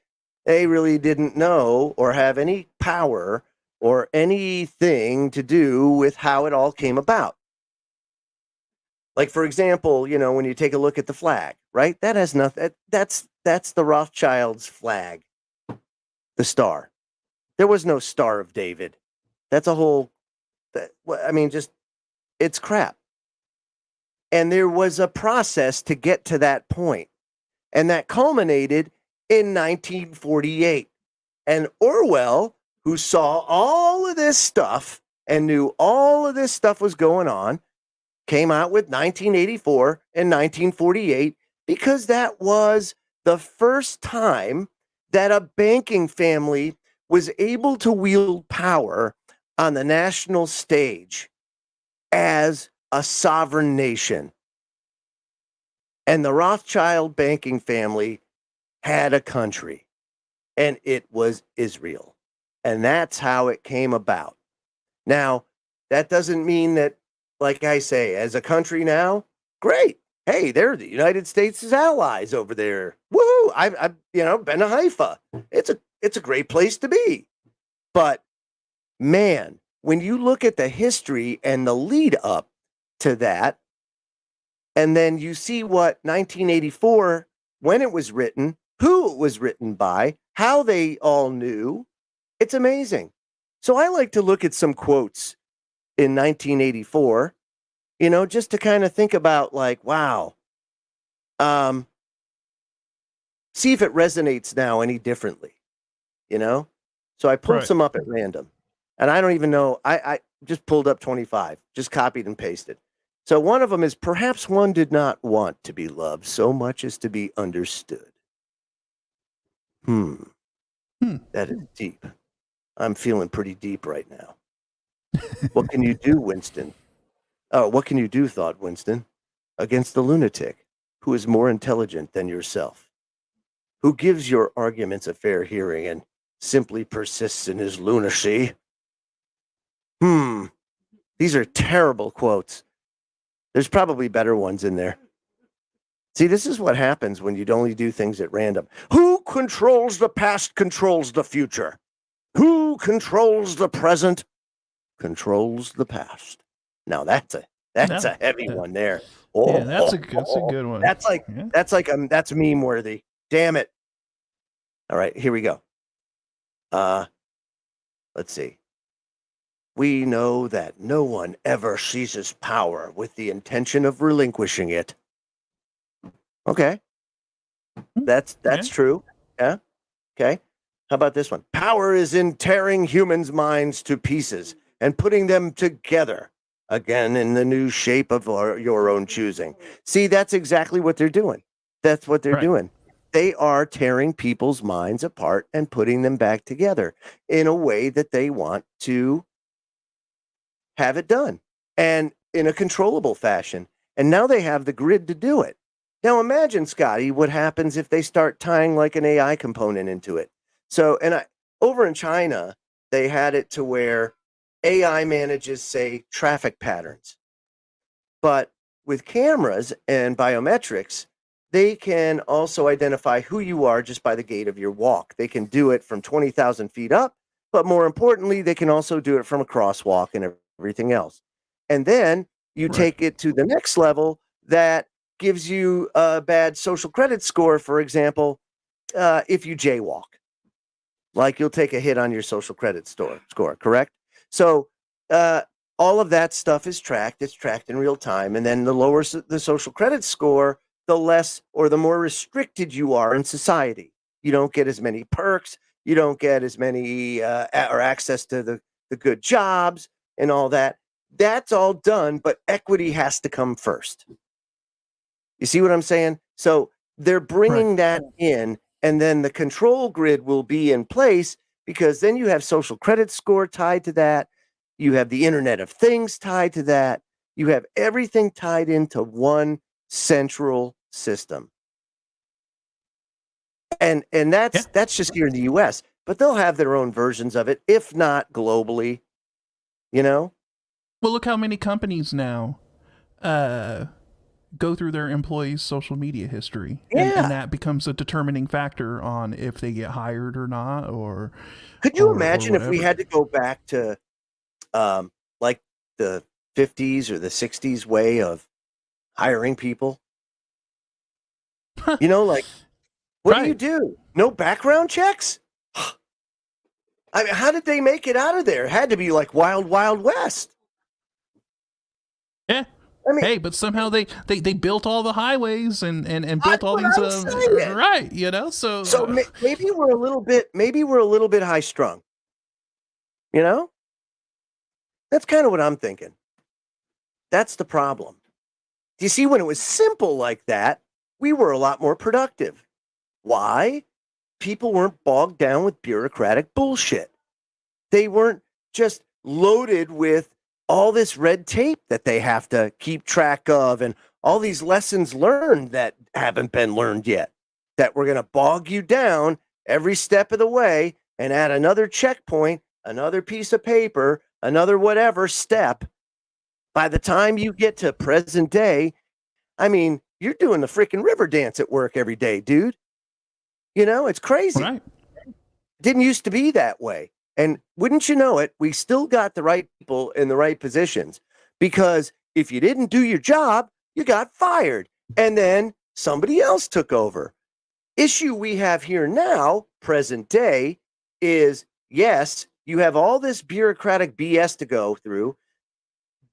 they really didn't know or have any power or anything to do with how it all came about. Like, for example, when you take a look at the flag, right? That has nothing. That's the Rothschilds' flag, the star. There was no Star of David. That's a whole. It's crap. And there was a process to get to that point, and that culminated in 1948. And Orwell, who saw all of this stuff and knew all of this stuff was going on, came out with 1984 and 1948 because that was the first time that a banking family was able to wield power on the national stage as a sovereign nation. And the Rothschild banking family had a country, and it was Israel. And that's how it came about. Now, that doesn't mean that, like I say, as a country now, great. Hey, they're the United States' allies over there. Woohoo! I've been to Haifa. It's a great place to be. But man, when you look at the history and the lead up to that, and then you see what 1984, when it was written, who it was written by, how they all knew, it's amazing. So I like to look at some quotes in 1984, just to kind of think about, like, wow, see if it resonates now any differently, So I pulled some up at random, and I don't even know. I just pulled up 25, just copied and pasted. So one of them is, perhaps one did not want to be loved so much as to be understood. That is deep. I'm feeling pretty deep right now. What can you do, Winston? Oh, what can you do, thought Winston, against the lunatic who is more intelligent than yourself, who gives your arguments a fair hearing and simply persists in his lunacy? These are terrible quotes. There's probably better ones in there. See, this is what happens when you only do things at random. Who controls the past controls the future. Who controls the present controls the past. Now that's a heavy one there. Oh, yeah, that's a good one. That's meme worthy. Damn it. All right, here we go. Let's see. We know that no one ever seizes power with the intention of relinquishing it. Okay. That's true. Yeah. Okay. How about this one? Power is in tearing humans' minds to pieces and putting them together again in the new shape of your own choosing. See, that's exactly what they're doing. That's what they're doing. They are tearing people's minds apart and putting them back together in a way that they want to have it done, and in a controllable fashion. And now they have the grid to do it. Now imagine, Scotty, what happens if they start tying like an AI component into it. So, over in China, they had it to where AI manages, say, traffic patterns. But with cameras and biometrics, they can also identify who you are just by the gait of your walk. They can do it from 20,000 feet up, but more importantly, they can also do it from a crosswalk and everything else. And then you take it to the next level that gives you a bad social credit score, for example, if you jaywalk. Like, you'll take a hit on your social credit score, correct? So all of that stuff is tracked. It's tracked in real time. And then the lower the social credit score, the less or the more restricted you are in society. You don't get as many perks. You don't get as many or access to the good jobs and all that. That's all done, but equity has to come first. You see what I'm saying? So they're bringing that in, and then the control grid will be in place, because then you have social credit score tied to that. You have the Internet of Things tied to that. You have everything tied into one central system. And that's just here in the US, but they'll have their own versions of it, if not globally, Well, look how many companies now go through their employees' social media history, Yeah. and that becomes a determining factor on if they get hired or not, or Could you or imagine if we whatever. had to go back to like the 50s or the 60s way of hiring people? You know, like, what Right. do you do? No background checks? I mean, how did they make it out of there? It had to be like Wild Wild West. Yeah. I mean, Hey, but somehow they built all the highways and built that's all what these I'm saying. right, you know. So So maybe we're a little bit high strung. You know, that's kind of what I'm thinking. That's the problem. Do you see, when it was simple like that, we were a lot more productive. Why? People weren't bogged down with bureaucratic bullshit. They weren't just loaded with all this red tape that they have to keep track of and all these lessons learned that haven't been learned yet, that we're going to bog you down every step of the way and add another checkpoint, another piece of paper, another whatever step. By the time you get to present day, I mean, you're doing the freaking river dance at work every day, dude. You know, it's crazy. right. Didn't used to be that way. And wouldn't you know it, we still got the right people in the right positions, because if you didn't do your job, you got fired. And then somebody else took over. Issue we have here now, present day, is yes, you have all this bureaucratic BS to go through,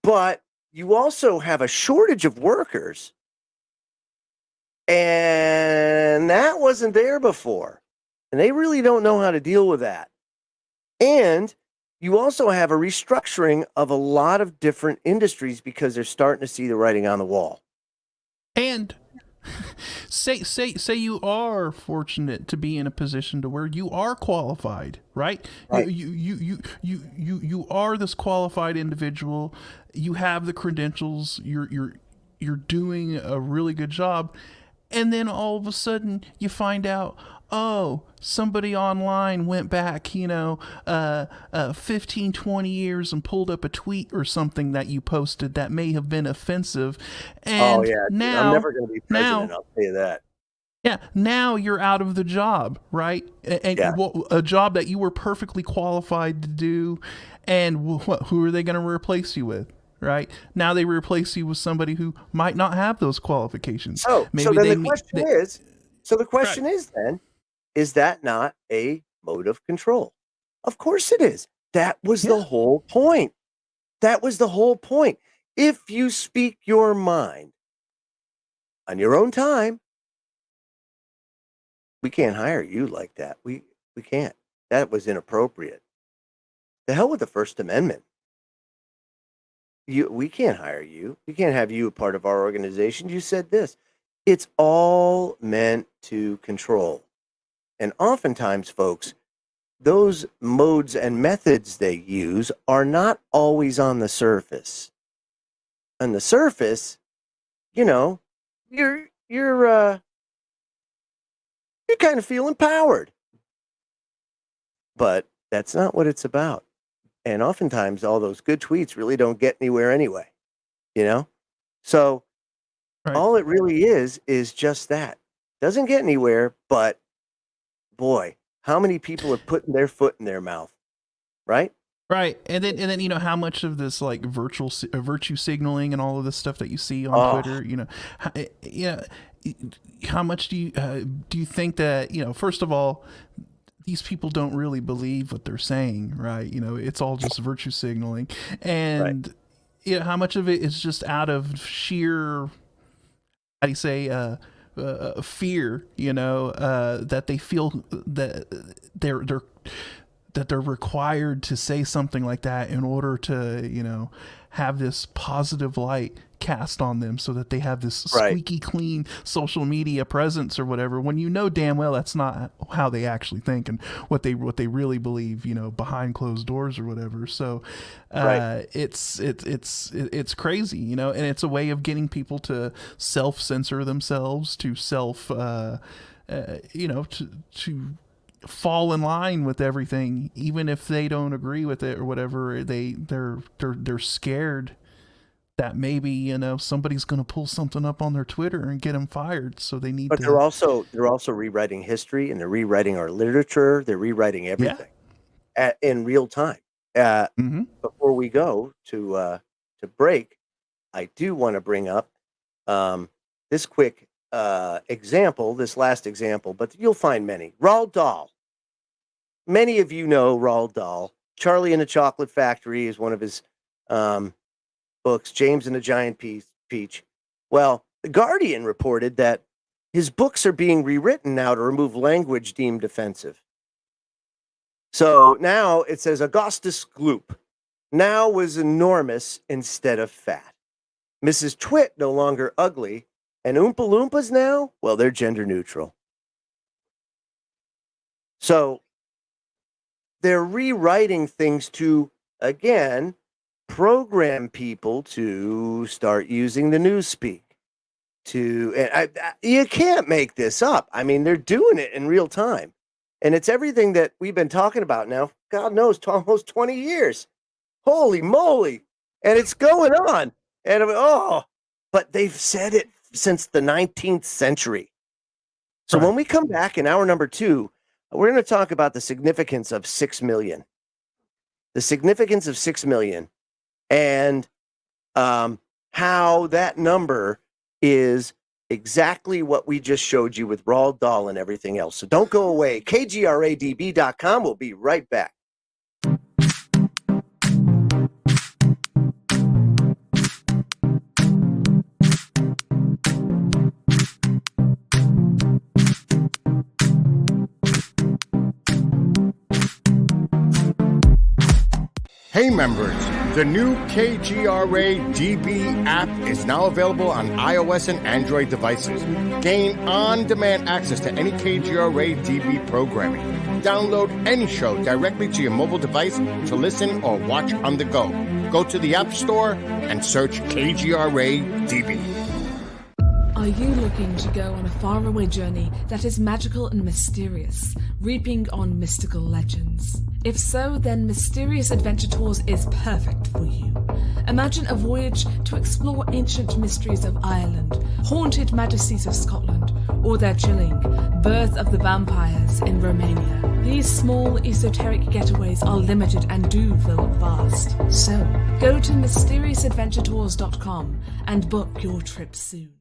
but you also have a shortage of workers. And that wasn't there before. And they really don't know how to deal with that. And you also have a restructuring of a lot of different industries because they're starting to see the writing on the wall. And say you are fortunate to be in a position to where you are qualified, right? Right. You are this qualified individual. You have the credentials. You're doing a really good job. And then all of a sudden you find out, oh, somebody online went back, 15, 20 years and pulled up a tweet or something that you posted that may have been offensive. And dude, now, I'm never going to be president, I'll tell you that. yeah, now you're out of the job, right? And Yeah. a job that you were perfectly qualified to do. And who are they going to replace you with? Right now, they replace you with somebody who might not have those qualifications. So then the question is then, is that not a mode of control? Of course it is. That was the whole point. That was the whole point. If you speak your mind on your own time, we can't hire you like that. We can't. That was inappropriate. The hell with the First Amendment. We can't hire you. We can't have you a part of our organization. You said this. It's all meant to control. And oftentimes, folks, those modes and methods they use are not always on the surface. On the surface, you're kind of feeling empowered. But that's not what it's about. And oftentimes all those good tweets really don't get anywhere anyway, So Right. all it really is just that. Doesn't get anywhere, but boy, how many people are putting their foot in their mouth, right? Right, and then how much of this like virtue signaling and all of this stuff that you see on Twitter, how much do you think that first of all, these people don't really believe what they're saying, right? It's all just virtue signaling, and how much of it is just out of sheer, how do you say, fear, that they feel that they're required to say something like that in order to, have this positive light cast on them so that they have this squeaky clean social media presence or whatever, when damn well that's not how they actually think and what they really believe, behind closed doors or whatever. So it's crazy, and it's a way of getting people to self-censor themselves, to to fall in line with everything, even if they don't agree with it or whatever. They're scared that maybe, somebody's going to pull something up on their Twitter and get them fired. So they need But to. they're also rewriting history, and they're rewriting our literature. They're rewriting everything in real time. Before we go to break, I do want to bring up this quick example, this last example, but you'll find many. Roald Dahl. Many of you know Roald Dahl. Charlie and the Chocolate Factory is one of his books. James and the Giant Peach. Well, The Guardian reported that his books are being rewritten now to remove language deemed offensive. So now it says Augustus Gloop now was enormous instead of fat. Mrs. Twit no longer ugly. And Oompa Loompas now, well, they're gender neutral. So they're rewriting things to, again, program people to start using the newspeak. You can't make this up. I mean, they're doing it in real time. And it's everything that we've been talking about now, God knows, almost 20 years. Holy moly. And it's going on. And but they've said it since the 19th century. So when we come back in hour number 2, we're going to talk about the significance of 6 million. The significance of 6 million and how that number is exactly what we just showed you with Roald Dahl and everything else. So don't go away. KGRADB.com. We'll be right back. Hey members, the new KGRA DB app is now available on iOS and Android devices. Gain on-demand access to any KGRA DB programming. Download any show directly to your mobile device to listen or watch on the go. Go to the App Store and search KGRA DB. Are you looking to go on a faraway journey that is magical and mysterious, reaping on mystical legends? If so, then Mysterious Adventure Tours is perfect for you. Imagine a voyage to explore ancient mysteries of Ireland, haunted majesties of Scotland, or their chilling Birth of the Vampires in Romania. These small, esoteric getaways are limited and do feel vast. So, go to MysteriousAdventuretours.com and book your trip soon.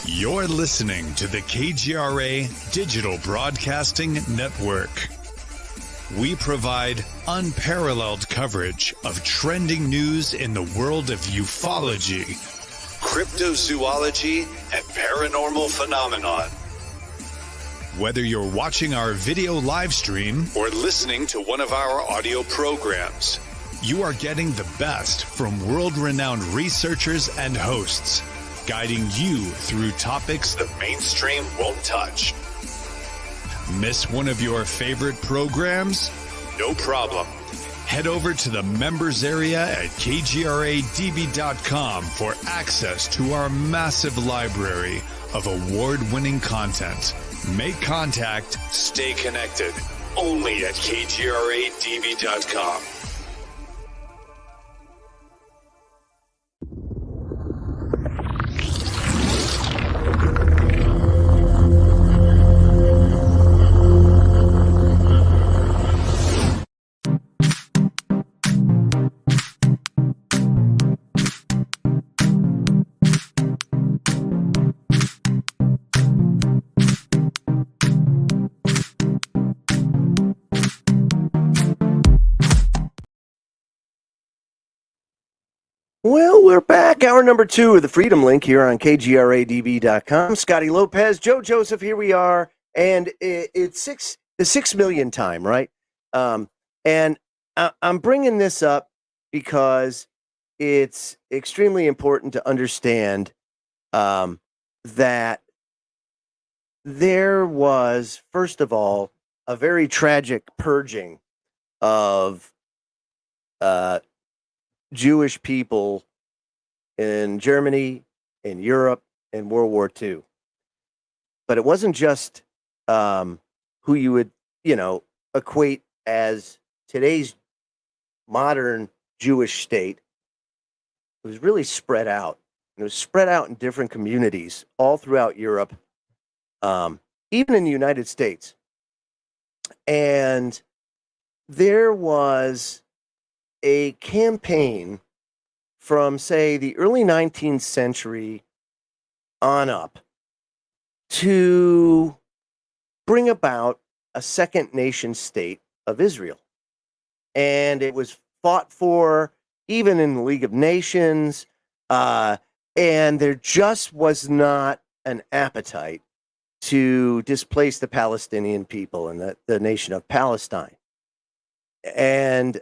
You're listening to the KGRA Digital Broadcasting Network. We provide unparalleled coverage of trending news in the world of ufology, cryptozoology, and paranormal phenomenon. Whether you're watching our video live stream or listening to one of our audio programs, you are getting the best from world-renowned researchers and hosts, guiding you through topics the mainstream won't touch. Miss one of your favorite programs? No problem. Head over to the members area at kgradb.com for access to our massive library of award-winning content. Make contact, stay connected, only at kgradb.com. Well, we're back. Hour number 2 of the Freedom Link here on KGRADB.com. Scotty Lopez, Joe Joseph, here we are. And it's the 6 million time, right? And I'm bringing this up because it's extremely important to understand that there was, first of all, a very tragic purging of Jewish people in Germany, in Europe, in World War II. But it wasn't just who you would, equate as today's modern Jewish state. It was really spread out. It was spread out in different communities all throughout Europe, even in the United States. And there was a campaign from, say, the early 19th century on up to bring about a second nation state of Israel. And it was fought for even in the League of Nations. And there just was not an appetite to displace the Palestinian people and the nation of Palestine. And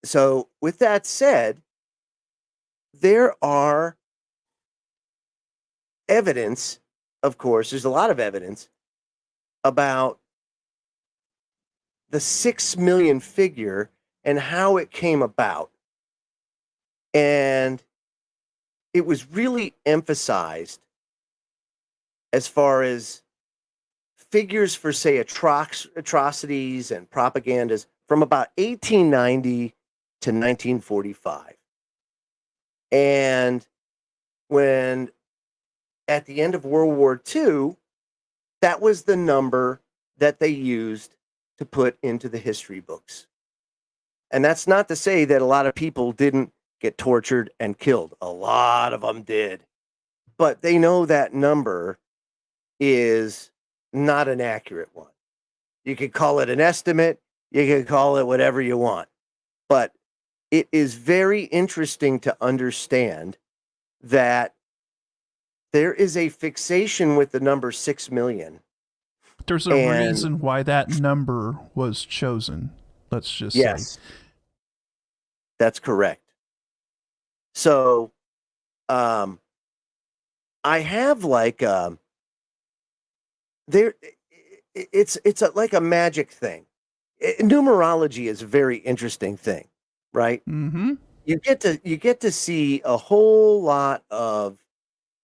so with that said, there are evidence, of course, there's a lot of evidence about the 6 million figure and how it came about. And it was really emphasized as far as figures for, say, atrocities and propagandas from about 1890 to 1945. And when at the end of World War II, that was the number that they used to put into the history books. And that's not to say that a lot of people didn't get tortured and killed. A lot of them did. But they know that number is not an accurate one. You could call it an estimate. You can call it whatever you want. But it is very interesting to understand that there is a fixation with the number 6 million. There's a reason why that number was chosen. Let's just say. That's correct. So, I have like it's like a magic thing. Numerology is a very interesting thing, right? Mm-hmm. You get to see a whole lot of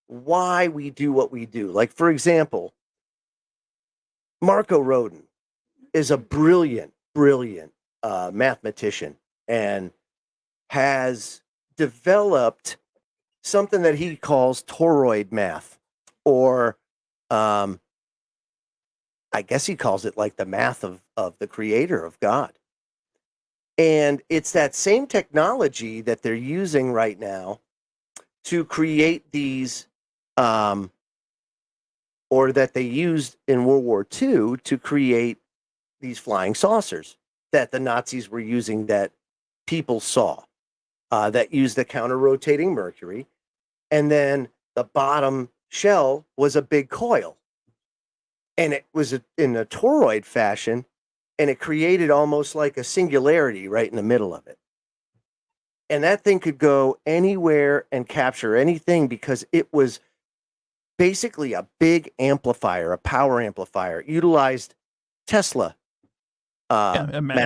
why we do what we do. Like, for example, Marco Rodin is a brilliant mathematician and has developed something that he calls toroid math, or I guess he calls it like the math of the creator, of God. And it's that same technology that they're using right now to create these, or that they used in World War II to create these flying saucers that the Nazis were using, that people saw, that used the counter-rotating mercury. And then the bottom shell was a big coil. And it was in a toroid fashion, and it created almost like a singularity right in the middle of it. And that thing could go anywhere and capture anything because it was basically a big amplifier, a power amplifier. It utilized Tesla. Magnetic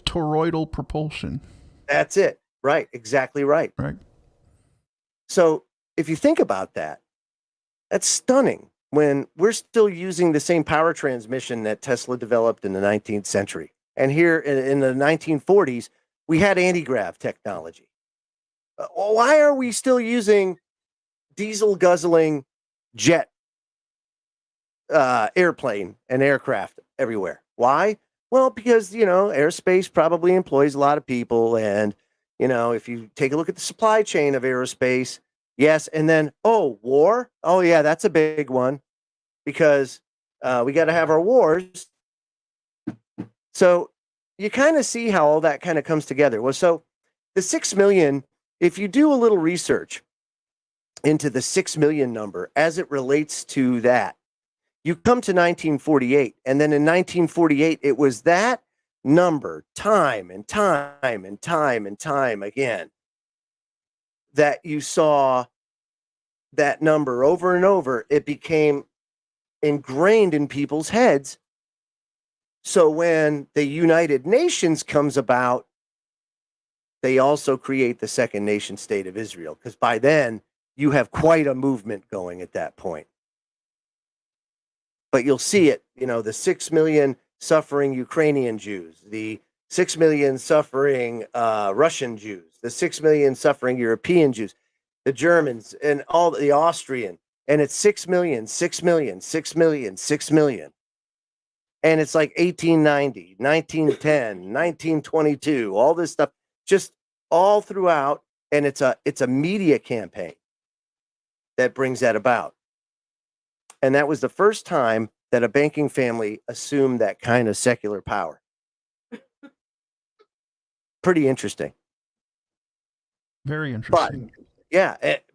toroidal propulsion. That's it. Right. Exactly right. Right. So if you think about that, that's stunning when we're still using the same power transmission that Tesla developed in the 19th century. And here in the 1940s, we had anti-grav technology. Why are we still using diesel guzzling jet airplane and aircraft everywhere? Why? Well, because, aerospace probably employs a lot of people. And, if you take a look at the supply chain of aerospace, yes. And then, war. Oh, yeah, that's a big one because we got to have our wars. So you kind of see how all that kind of comes together. Well, so the 6 million, if you do a little research into the 6 million number as it relates to that, you come to 1948. And then in 1948, it was that number time and time and time and time again that you saw that number over and over. It became ingrained in people's heads. So when the United Nations comes about, they also create the second nation state of Israel, because by then you have quite a movement going at that point. But you'll see it, the 6 million suffering Ukrainian Jews, the 6 million suffering Russian Jews, the 6 million suffering European Jews, the Germans, and all the Austrian. And it's 6 million, 6 million, 6 million, 6 million. And it's like 1890, 1910, 1922, all this stuff, just all throughout. And it's a media campaign that brings that about. And that was the first time that a banking family assumed that kind of secular power. Pretty interesting. Very interesting.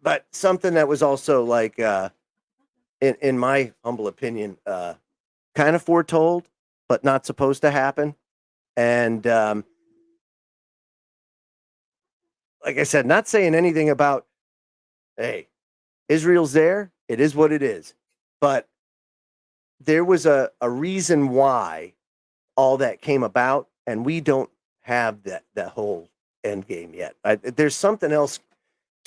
But something that was also like, in my humble opinion, kind of foretold, but not supposed to happen. And like I said, not saying anything about, hey, Israel's there. It is what it is. But there was a reason why all that came about, and we don't have that whole end game yet. There's something else.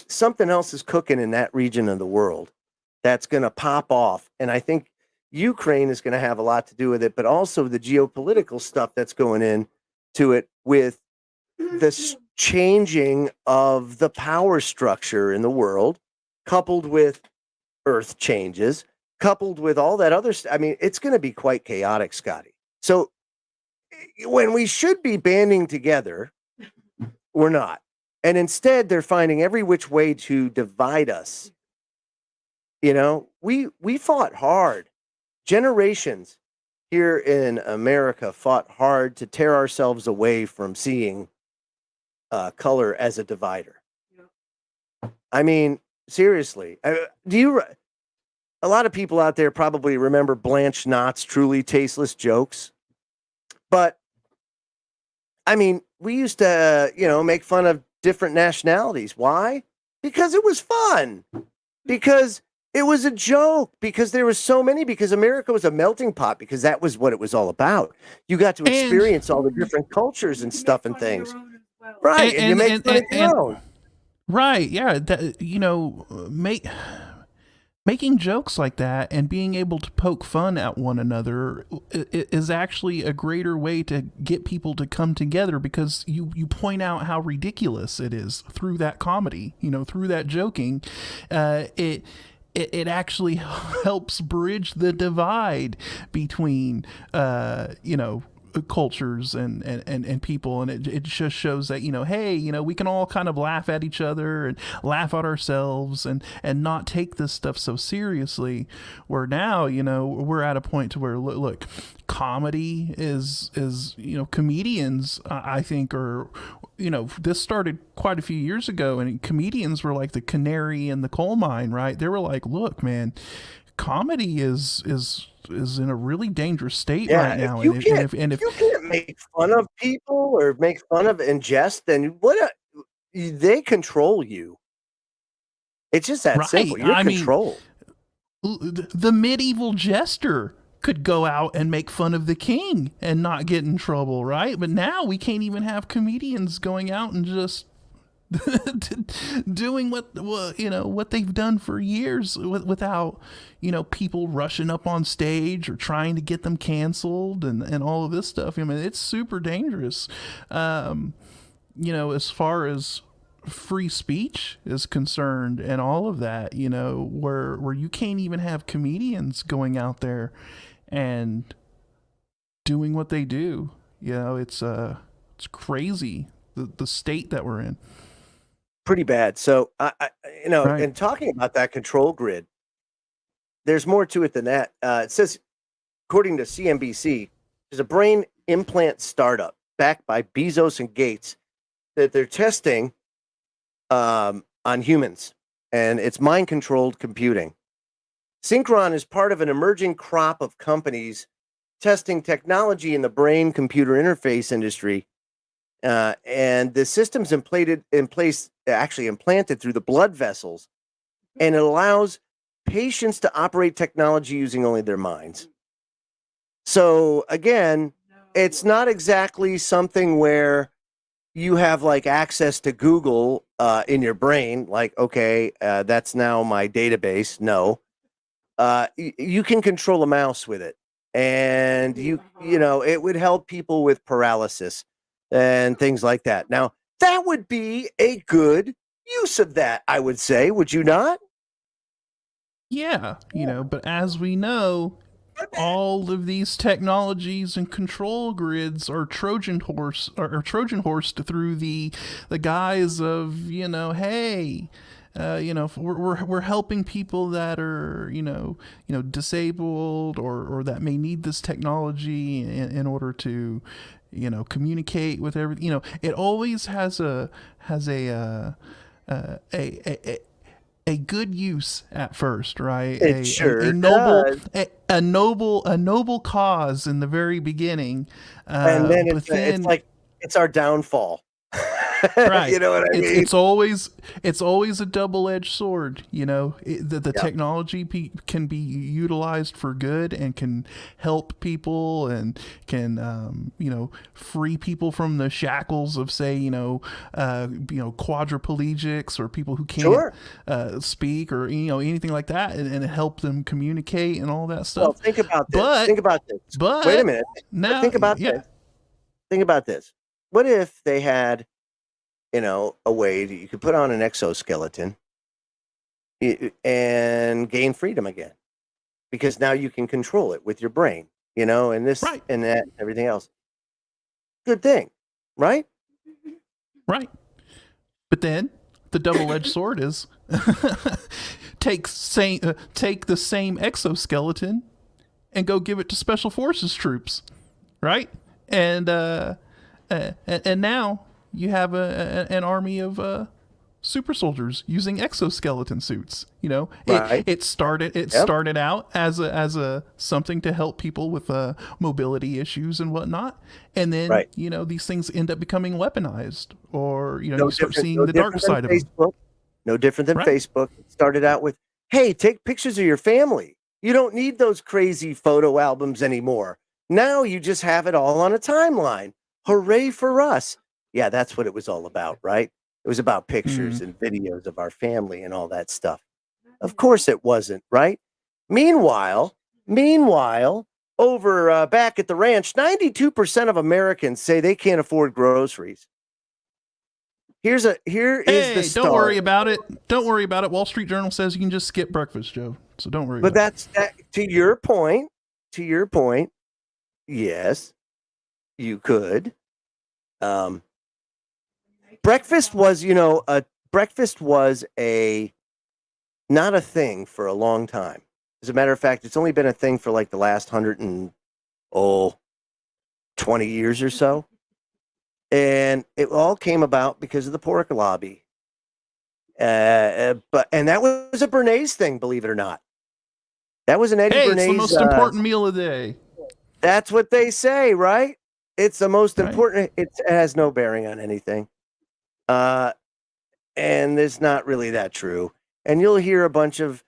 Something else is cooking in that region of the world that's going to pop off. And I think Ukraine is going to have a lot to do with it, but also the geopolitical stuff that's going into it with the changing of the power structure in the world, coupled with earth changes, coupled with all that other stuff. I mean, it's going to be quite chaotic, Scotty. So when we should be banding together, we're not. And instead, they're finding every which way to divide us. We fought hard. Generations here in America fought hard to tear ourselves away from seeing color as a divider. Yeah. I mean, seriously, a lot of people out there probably remember Blanche Knott's Truly Tasteless Jokes. But, I mean, we used to, make fun of different nationalities. Why? Because it was fun. Because it was a joke. Because there was so many. Because America was a melting pot. Because that was what it was all about. You got to experience all the different cultures and stuff and things. Right. And you make fun of your own. Right. Yeah. Making jokes like that and being able to poke fun at one another is actually a greater way to get people to come together, because you point out how ridiculous it is through that comedy, through that joking. It actually helps bridge the divide between, cultures and people, and it just shows that hey, we can all kind of laugh at each other and laugh at ourselves and not take this stuff so seriously, where now we're at a point to where look, comedy is comedians, I think, are this started quite a few years ago, and comedians were like the canary in the coal mine, right? They were like, look, man, comedy is in a really dangerous state right now. If you can't make fun of people or make fun of and jest, then they control you. It's just that simple. You're controlled. The medieval jester could go out and make fun of the king and not get in trouble, right? But now we can't even have comedians going out and just doing what they've done for years without people rushing up on stage or trying to get them canceled and all of this stuff. I mean, it's super dangerous. As far as free speech is concerned and all of that, where you can't even have comedians going out there and doing what they do. It's crazy the state that we're in. Pretty bad. So, right. And talking about that control grid, there's more to it than that. It says, according to CNBC, there's a brain implant startup backed by Bezos and Gates that they're testing on humans, and it's mind-controlled computing. Synchron is part of an emerging crop of companies testing technology in the brain-computer interface industry. And the system's implanted through the blood vessels, and it allows patients to operate technology using only their minds. So again, it's not exactly something where you have like access to Google in your brain, like, okay, that's now my database. No, you can control a mouse with it, and it would help people with paralysis and things like that. Now, that would be a good use of that, I would say. Would you not? Yeah, but as we know, all of these technologies and control grids are Trojan horsed through the guise of, hey, we're helping people that are disabled or that may need this technology in order to communicate with everything. It always has a good use at first, right? It sure does. A noble cause in the very beginning, and then it's like it's our downfall. Right. You know what I mean? It's always a double-edged sword. The technology can be utilized for good and can help people and can free people from the shackles of, say, quadriplegics or people who can't speak or anything like that, and help them communicate and all that stuff. Well, think about this. But wait a minute. Now, think about this. Think about this. What if they had a way that you could put on an exoskeleton and gain freedom again, because now you can control it with your brain, and this and that and everything else. Good thing, right? Right. But then the double-edged sword is take the same exoskeleton and go give it to special forces troops, right? And now you have an army of super soldiers using exoskeleton suits. It started out as a something to help people with mobility issues and whatnot, and then these things end up becoming weaponized, or you start seeing the dark side of them. No different than Facebook. It started out with, hey, take pictures of your family. You don't need those crazy photo albums anymore. Now you just have it all on a timeline. Hooray for us. Yeah, that's what it was all about, right? It was about pictures and videos of our family and all that stuff. Of course it wasn't, right? Meanwhile, over back at the ranch, 92% of Americans say they can't afford groceries. Here is the start. Don't worry about it. Don't worry about it. Wall Street Journal says you can just skip breakfast, Joe. So don't worry about it. But to your point, yes, you could. Breakfast was, not a thing for a long time. As a matter of fact, it's only been a thing for like the last 20 years or so. And it all came about because of the pork lobby. And that was a Bernays thing, believe it or not. That was an Eddie Bernays. It's the most important meal of the day. That's what they say, right? It's the most important. It has no bearing on anything. And it's not really that true. And you'll hear a bunch of,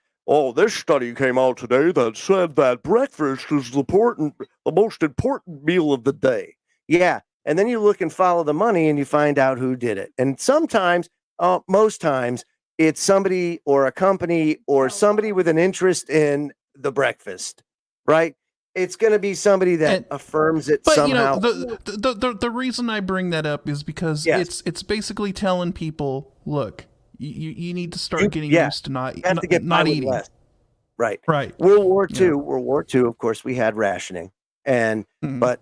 this study came out today that said that breakfast is the most important meal of the day. Yeah. And then you look and follow the money and you find out who did it. And sometimes, most times, it's somebody or a company or somebody with an interest in the breakfast, right? It's going to be somebody that affirms it somehow. The reason I bring that up is because it's basically telling people, look, you need to start getting used to not eating. Less. Right. World War II, of course, we had rationing, and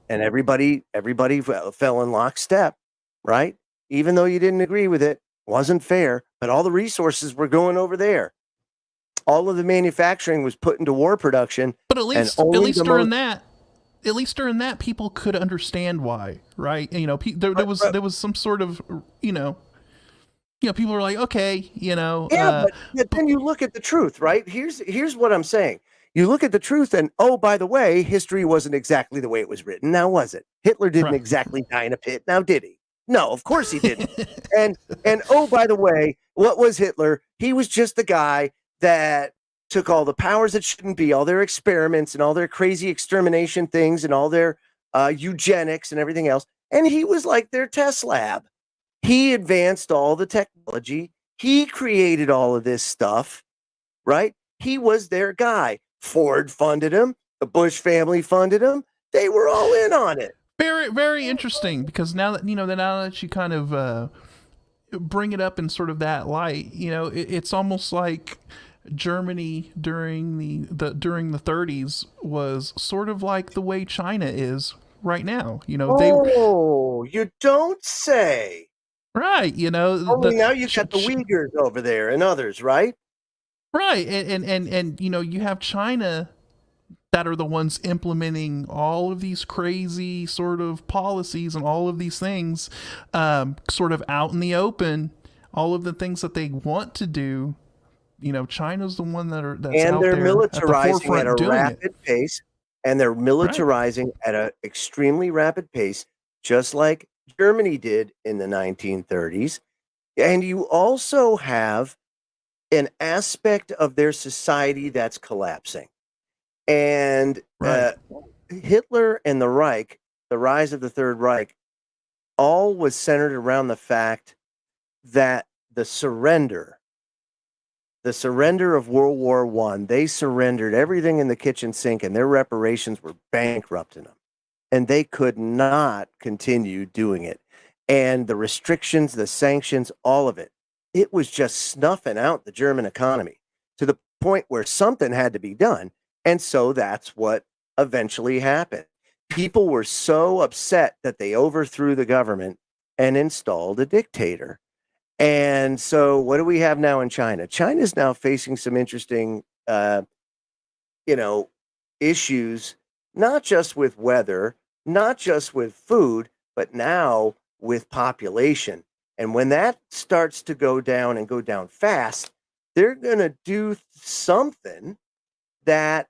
everybody fell in lockstep, right? Even though you didn't agree with it, wasn't fair, but all the resources were going over there. All of the manufacturing was put into war production. But at least during that, people could understand why, right? There was some sort of, people were like, okay, but then you look at the truth, right? Here's what I'm saying. You look at the truth, and by the way, history wasn't exactly the way it was written. Now, was it? Hitler didn't exactly die in a pit. Now, did he? No, of course he didn't. and by the way, what was Hitler? He was just the guy that took all the powers that shouldn't be, all their experiments and all their crazy extermination things and all their eugenics and everything else. And he was like their test lab. He advanced all the technology. He created all of this stuff, right? He was their guy. Ford funded him. The Bush family funded him. They were all in on it. Very, very interesting, because now that you kind of bring it up in sort of that light, it's almost like Germany during during the 30s was sort of like the way China is right now. You don't say. Right. Only now you've got the Uyghurs over there and others, right? Right. And you have China that are the ones implementing all of these crazy sort of policies and all of these things, sort of out in the open, all of the things that they want to do. China's the one that's out there. And they're militarizing at a rapid pace. And they're militarizing at an extremely rapid pace, just like Germany did in the 1930s. And you also have an aspect of their society that's collapsing. And Hitler and the Reich, the rise of the Third Reich, all was centered around the fact that the surrender of World War I, they surrendered everything in the kitchen sink, and their reparations were bankrupting them. And they could not continue doing it. And the restrictions, the sanctions, all of it, it was just snuffing out the German economy to the point where something had to be done. And so that's what eventually happened. People were so upset that they overthrew the government and installed a dictator. And so what do we have now in China? China is now facing some interesting, issues, not just with weather, not just with food, but now with population. And when that starts to go down and go down fast, they're going to do something that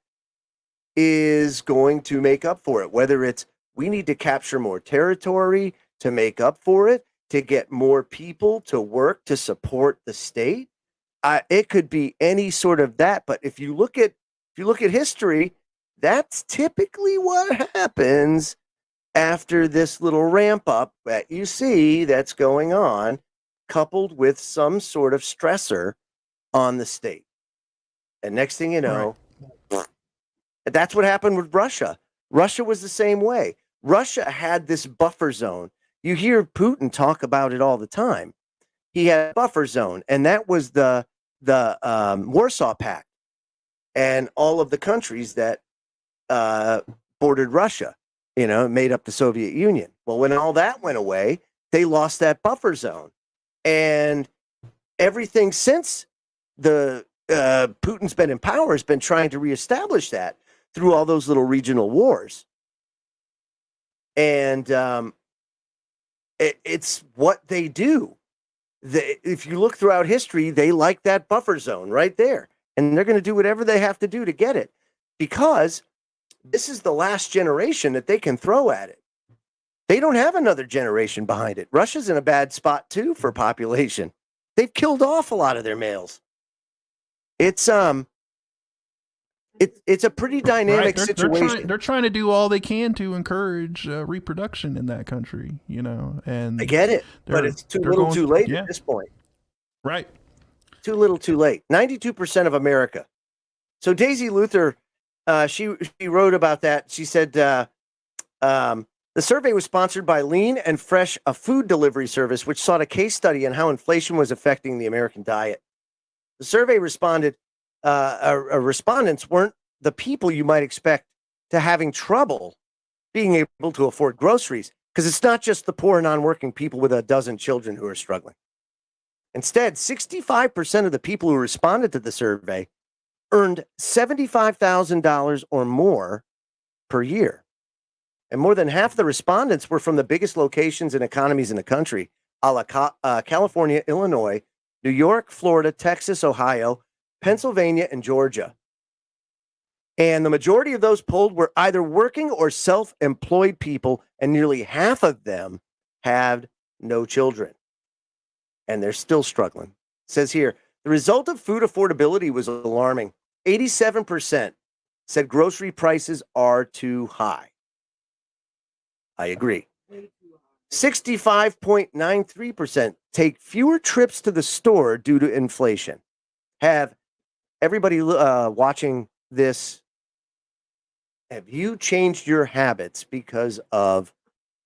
is going to make up for it, whether it's we need to capture more territory to make up for it, to get more people to work to support the state. It could be any sort of that. But if you look at history, that's typically what happens after this little ramp up that you see that's going on, coupled with some sort of stressor on the state. And next thing you know, that's what happened with Russia. Russia was the same way. Russia had this buffer zone. You hear Putin talk about it all the time. He had a buffer zone, and that was the Warsaw Pact and all of the countries that bordered Russia, made up the Soviet Union. Well, when all that went away, they lost that buffer zone. And everything since Putin's been in power has been trying to reestablish that through all those little regional wars. And it's what they do. If you look throughout history, they like that buffer zone right there. And they're going to do whatever they have to do to get it, because this is the last generation that they can throw at it. They don't have another generation behind it. Russia's in a bad spot too for population. They've killed off a lot of their males. It's a pretty dynamic situation. They're trying to do all they can to encourage reproduction in that country, and I get it, but it's too little too late at this point. Right. Too little too late. 92% of America. So Daisy Luther, she wrote about that. She said, the survey was sponsored by Lean and Fresh, a food delivery service, which sought a case study on how inflation was affecting the American diet. The survey respondents weren't the people you might expect to having trouble being able to afford groceries, because it's not just the poor non-working people with a dozen children who are struggling. Instead, 65% of the people who responded to the survey earned $75,000 or more per year. And more than half the respondents were from the biggest locations and economies in the country, California, Illinois, New York, Florida, Texas, Ohio, Pennsylvania, and Georgia. And the majority of those polled were either working or self-employed people, and nearly half of them had no children. And they're still struggling. It says here, the result of food affordability was alarming. 87% said grocery prices are too high. I agree. 65.93% take fewer trips to the store due to inflation. Have everybody watching this, have you changed your habits because of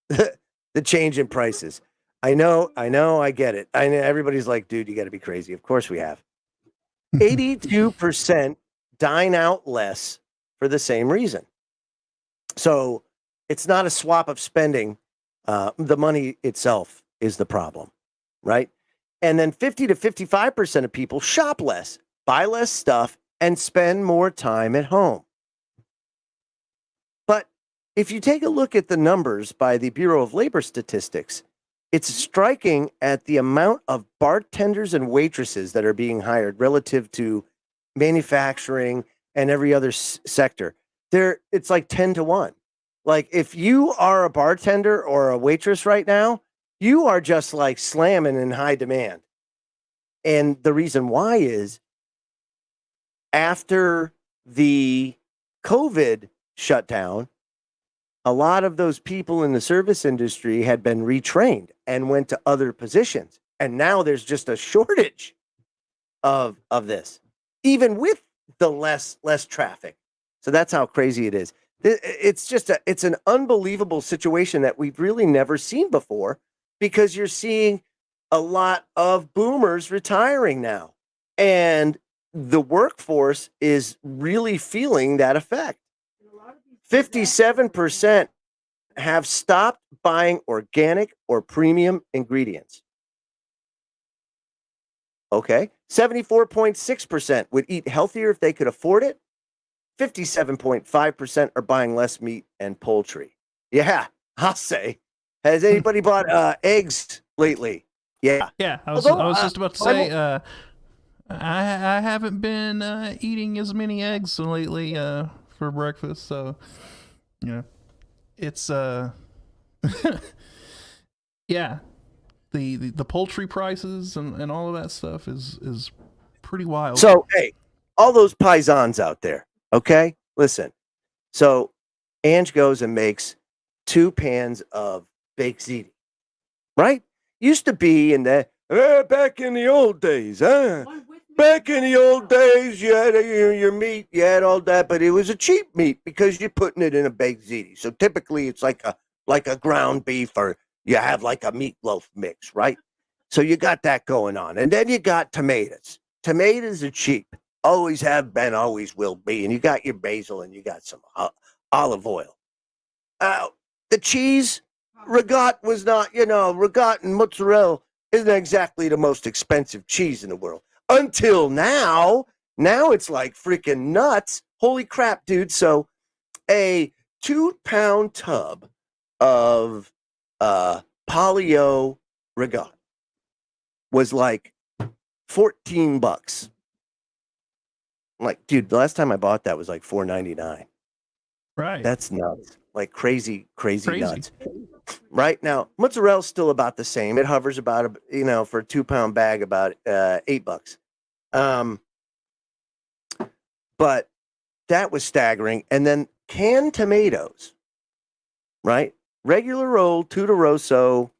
the change in prices? I know, I get it. I know everybody's like, dude, you got to be crazy. Of course we have. 82% dine out less for the same reason. So it's not a swap of spending. The money itself is the problem, right? And then 50 to 55% of people shop less, buy less stuff, and spend more time at home. But if you take a look at the numbers by the Bureau of Labor Statistics, it's striking at the amount of bartenders and waitresses that are being hired relative to manufacturing and every other sector. It's like 10 to 1. Like if you are a bartender or a waitress right now, you are just like slamming in high demand. And the reason why is after the COVID shutdown, a lot of those people in the service industry had been retrained and went to other positions. And now there's just a shortage of this, even with the less traffic. So that's how crazy it is. It's an unbelievable situation that we've really never seen before, because you're seeing a lot of boomers retiring now, and the workforce is really feeling that effect. 57% have stopped buying organic or premium ingredients. Okay. 74.6% would eat healthier if they could afford it. 57.5% are buying less meat and poultry. Yeah, I'll say. Has anybody bought eggs lately? Yeah. Yeah, I was just about to say, I haven't been eating as many eggs lately for breakfast, so it's yeah, the poultry prices and all of that stuff is pretty wild. So hey, all those paisans out there, okay, listen. So Ange goes and makes 2 pans of baked ziti, right? Used to be in the back in the old days, huh? Back in the old days, you had your meat, you had all that, but it was a cheap meat because you're putting it in a baked ziti. So typically it's like a ground beef, or you have like a meatloaf mix, right? So you got that going on. And then you got tomatoes. Tomatoes are cheap. Always have been, always will be. And you got your basil and you got some olive oil. The cheese, Regat was not, Regat and mozzarella isn't exactly the most expensive cheese in the world. Until now it's like freaking nuts. Holy crap, dude. So a 2-pound tub of Polly-O Regat was like $14. I'm like, dude, the last time I bought that was like $4.99. Right. That's nuts. Like crazy nuts. Right now, mozzarella's still about the same. It hovers about, for a 2-pound bag, about $8. But that was staggering. And then canned tomatoes, right? Regular old Tutoroso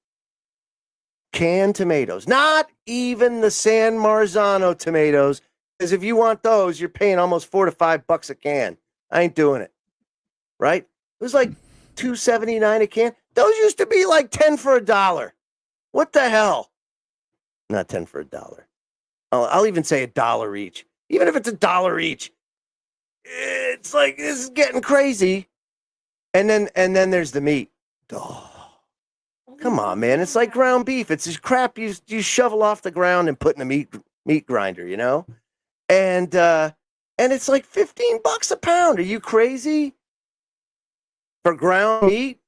canned tomatoes, not even the San Marzano tomatoes. Because if you want those, you're paying almost $4 to $5 a can. I ain't doing it. Right? It was like $2.79 a can. Those used to be like 10 for $1. What the hell? Not 10 for $1. I'll even say $1 each. Even if it's $1 each, it's like, this is getting crazy. And then there's the meat. Oh, come on, man! It's like ground beef. It's this crap you shovel off the ground and put in a meat grinder, And it's like $15 a pound. Are you crazy? For ground meat?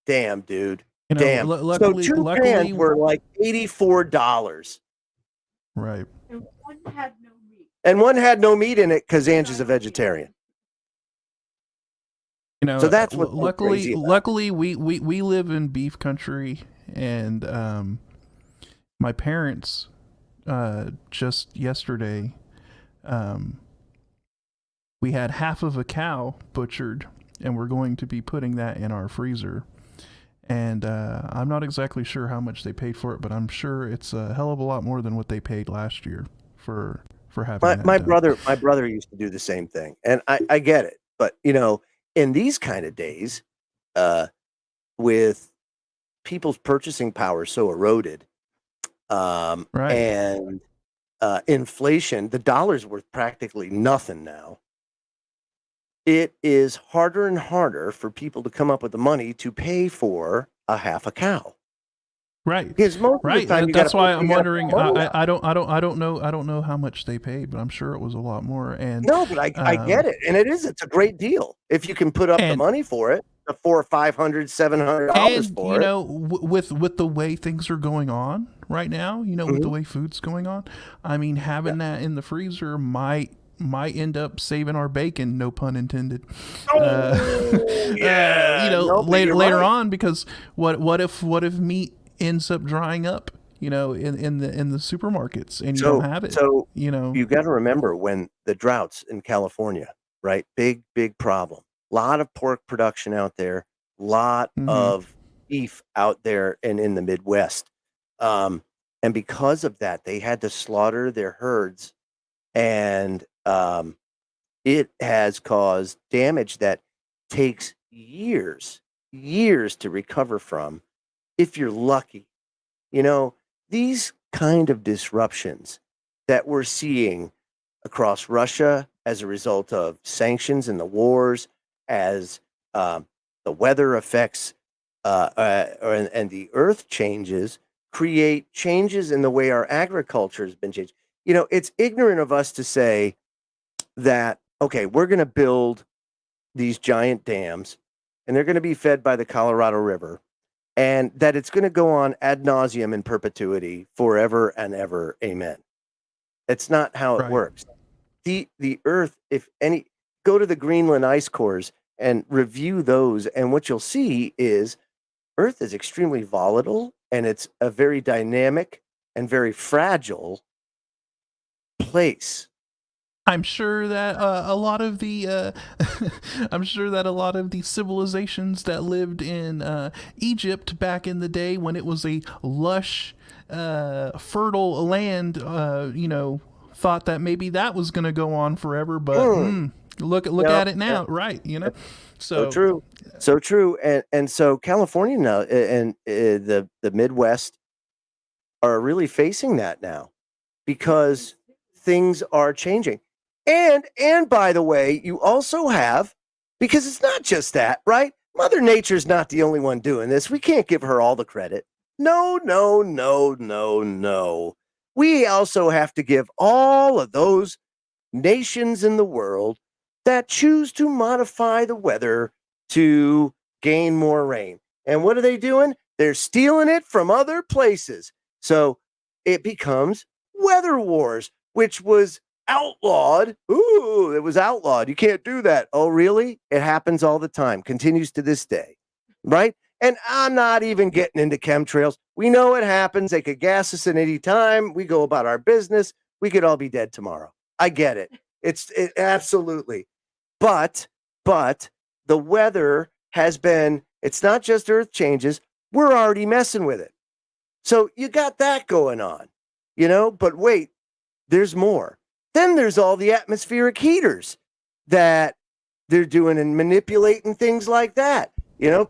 Damn, dude. Damn. Luckily, so 2 pans were like $84. Right. And one had no meat in it because Angie's a vegetarian. So that's what. Luckily, we live in beef country, and my parents just yesterday, we had half of a cow butchered, and we're going to be putting that in our freezer. And I'm not exactly sure how much they paid for it, but I'm sure it's a hell of a lot more than what they paid last year for having my that my brother used to do the same thing, and I get it. But in these kind of days, with people's purchasing power so eroded, and inflation, the dollar's worth practically nothing now. It is harder and harder for people to come up with the money to pay for a half a cow. Right. Because most of the time That's why I'm wondering. I don't know how much they paid, but I'm sure it was a lot more. And no, but I get it, and it's a great deal if you can put up the money for it, the $400 or $500, $700 for it. With the way things are going on right now, with the way food's going on, I mean, having that in the freezer might end up saving our bacon, no pun intended. Later on, because what if meat ends up drying up, in the supermarkets, and you don't have it. So you got to remember when the droughts in California, right? Big problem. A lot of pork production out there, lot of beef out there and in the Midwest. And because of that, they had to slaughter their herds, and it has caused damage that takes years to recover from, if you're lucky. These kind of disruptions that we're seeing across Russia as a result of sanctions and the wars, as the weather affects and the earth changes, create changes in the way our agriculture has been changed. It's ignorant of us to say that, okay, we're going to build these giant dams and they're going to be fed by the Colorado River, and that it's going to go on ad nauseum in perpetuity forever and ever. Amen. It's not how it works. The earth, go to the Greenland ice cores and review those, and what you'll see is earth is extremely volatile, and it's a very dynamic and very fragile place. I'm sure that a lot of the civilizations that lived in Egypt back in the day, when it was a lush, fertile land, thought that maybe that was going to go on forever. But look at it now, right? So true, and so California now and the Midwest are really facing that now because things are changing. And by the way, you also have, because it's not just that, right? Mother Nature's not the only one doing this. We can't give her all the credit. No. We also have to give all of those nations in the world that choose to modify the weather to gain more rain. And what are they doing? They're stealing it from other places. So it becomes weather wars, which was outlawed. Ooh, it was outlawed. You can't do that. Oh, really? It happens all the time. Continues to this day, right? And I'm not even getting into chemtrails. We know it happens. They could gas us at any time. We go about our business. We could all be dead tomorrow. I get it. It's absolutely. But the weather has been, it's not just earth changes. We're already messing with it. So you got that going on, but wait, there's more. Then there's all the atmospheric heaters that they're doing and manipulating things like that,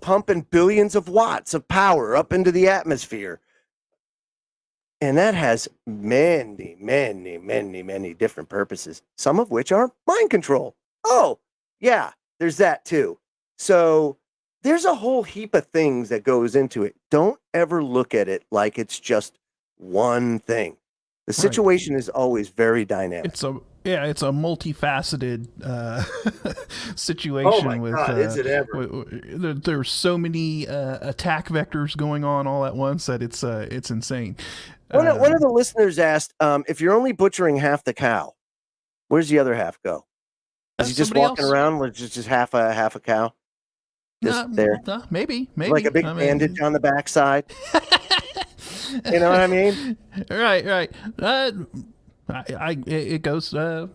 pumping billions of watts of power up into the atmosphere. And that has many, many, many, many different purposes, some of which are mind control. Oh, yeah, there's that too. So there's a whole heap of things that goes into it. Don't ever look at it like it's just one thing. The situation is always very dynamic. It's a multifaceted situation. Oh my God, is it ever? There's so many attack vectors going on all at once that it's insane. One of the listeners asked, if you're only butchering half the cow, where's the other half go? Is he just walking around with just half a cow? Just there? Maybe. Like a big bandage on the backside. You know what I mean? Right. It goes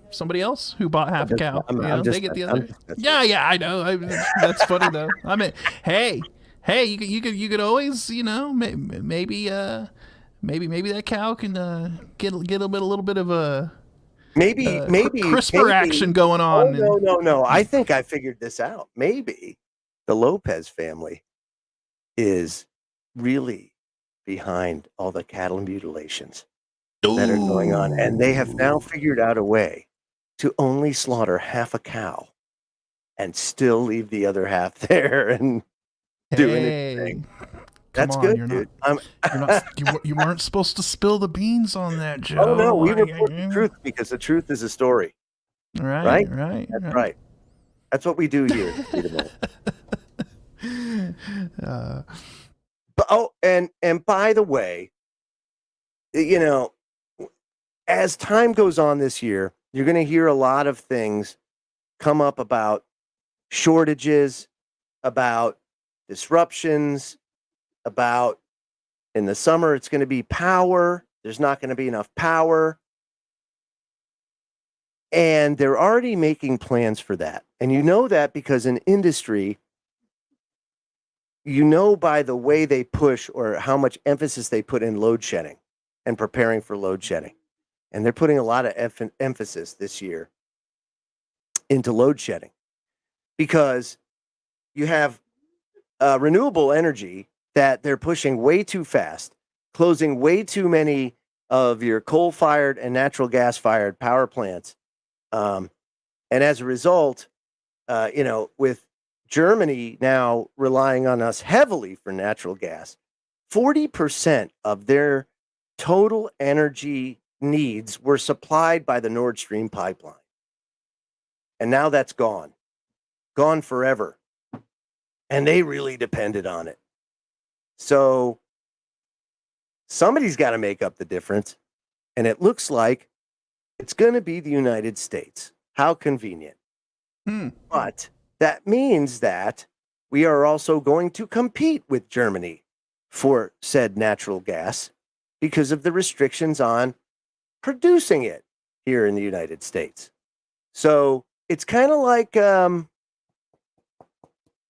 somebody else who bought half a cow. They get the other. Yeah, I know. That's funny though. I mean, hey, Hey, you could always, maybe that cow can get a little bit of a Maybe CRISPR action going on. No. I think I figured this out. Maybe the Lopez family is really behind all the cattle mutilations that are going on, and they have now figured out a way to only slaughter half a cow and still leave the other half there and doing its thing. That's good, dude. You weren't supposed to spill the beans on that, Joe. Oh no, we report the truth because the truth is a story. Right. That's right. That's what we do here. And by the way, as time goes on this year, you're going to hear a lot of things come up about shortages, about disruptions, about in the summer it's going to be power. There's not going to be enough power. And they're already making plans for that. And you know that because in industry, by the way they push or how much emphasis they put in load shedding and preparing for load shedding. And they're putting a lot of emphasis this year into load shedding because you have renewable energy that they're pushing way too fast, closing way too many of your coal-fired and natural gas-fired power plants. And as a result, with Germany now relying on us heavily for natural gas, 40% of their total energy needs were supplied by the Nord Stream pipeline. And now that's gone forever. And they really depended on it. So somebody's got to make up the difference. And it looks like it's going to be the United States. How convenient. But that means that we are also going to compete with Germany for said natural gas because of the restrictions on producing it here in the United States. So it's kind of like,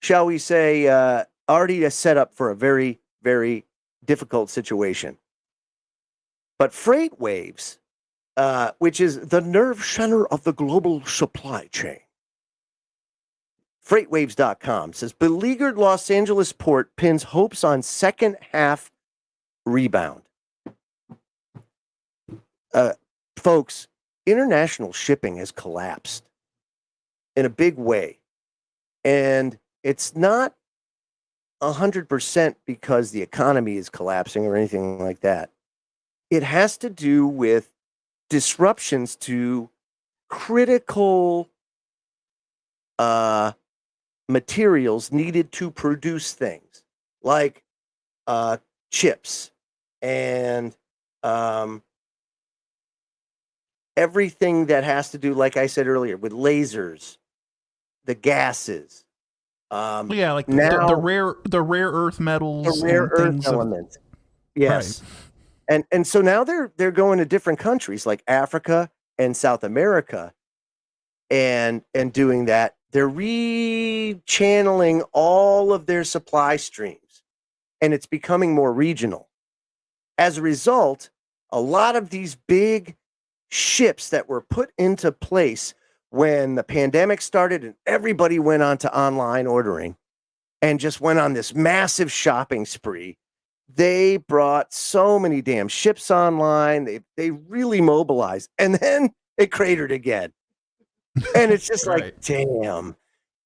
shall we say, already a setup for a very, very difficult situation. But FreightWaves, which is the nerve center of the global supply chain, FreightWaves.com says beleaguered Los Angeles port pins hopes on second half rebound. Folks, international shipping has collapsed in a big way. And it's not 100% because the economy is collapsing or anything like that. It has to do with disruptions to critical materials needed to produce things like chips and everything that has to do, like I said earlier, with lasers, the gases. Like now, the rare earth metals, the rare earth elements. Yes. Right. And so now they're going to different countries like Africa and South America and doing that. They're rechanneling all of their supply streams, and it's becoming more regional. As a result, a lot of these big ships that were put into place when the pandemic started and everybody went on to online ordering and just went on this massive shopping spree, they brought so many damn ships online. They really mobilized, and then it cratered again. And it's just right. Like, damn.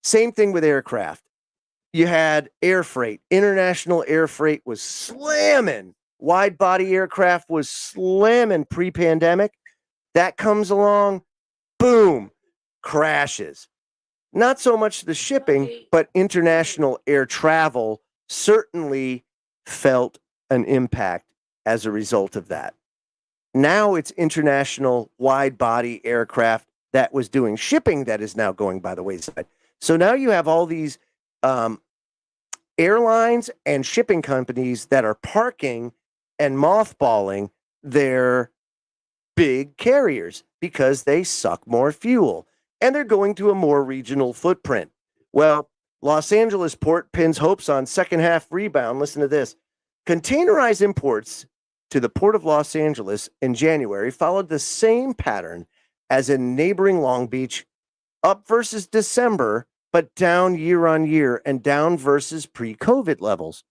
Same thing with aircraft. You had air freight. International air freight was slamming. Wide body aircraft was slamming pre-pandemic. That comes along, boom, crashes. Not so much the shipping, but international air travel certainly felt an impact as a result of that. Now it's international wide body aircraft that was doing shipping that is now going by the wayside. So now you have all these airlines and shipping companies that are parking and mothballing their big carriers because they suck more fuel and they're going to a more regional footprint. Well, Los Angeles port pins hopes on second half rebound. Listen to this. Containerized imports to the Port of Los Angeles in January followed the same pattern as in neighboring Long Beach, up versus December, but down year on year and down versus pre-COVID levels.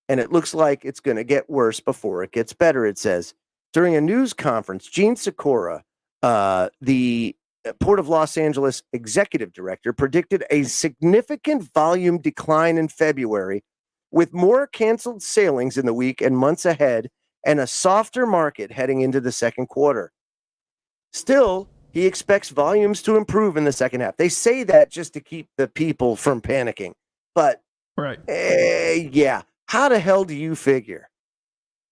And it looks like it's going to get worse before it gets better, it says. During a news conference, Gene Sikora, the Port of Los Angeles executive director, predicted a significant volume decline in February, with more canceled sailings in the week and months ahead and a softer market heading into the second quarter. Still, he expects volumes to improve in the second half. They say that just to keep the people from panicking. But, Right. Yeah, how the hell do you figure?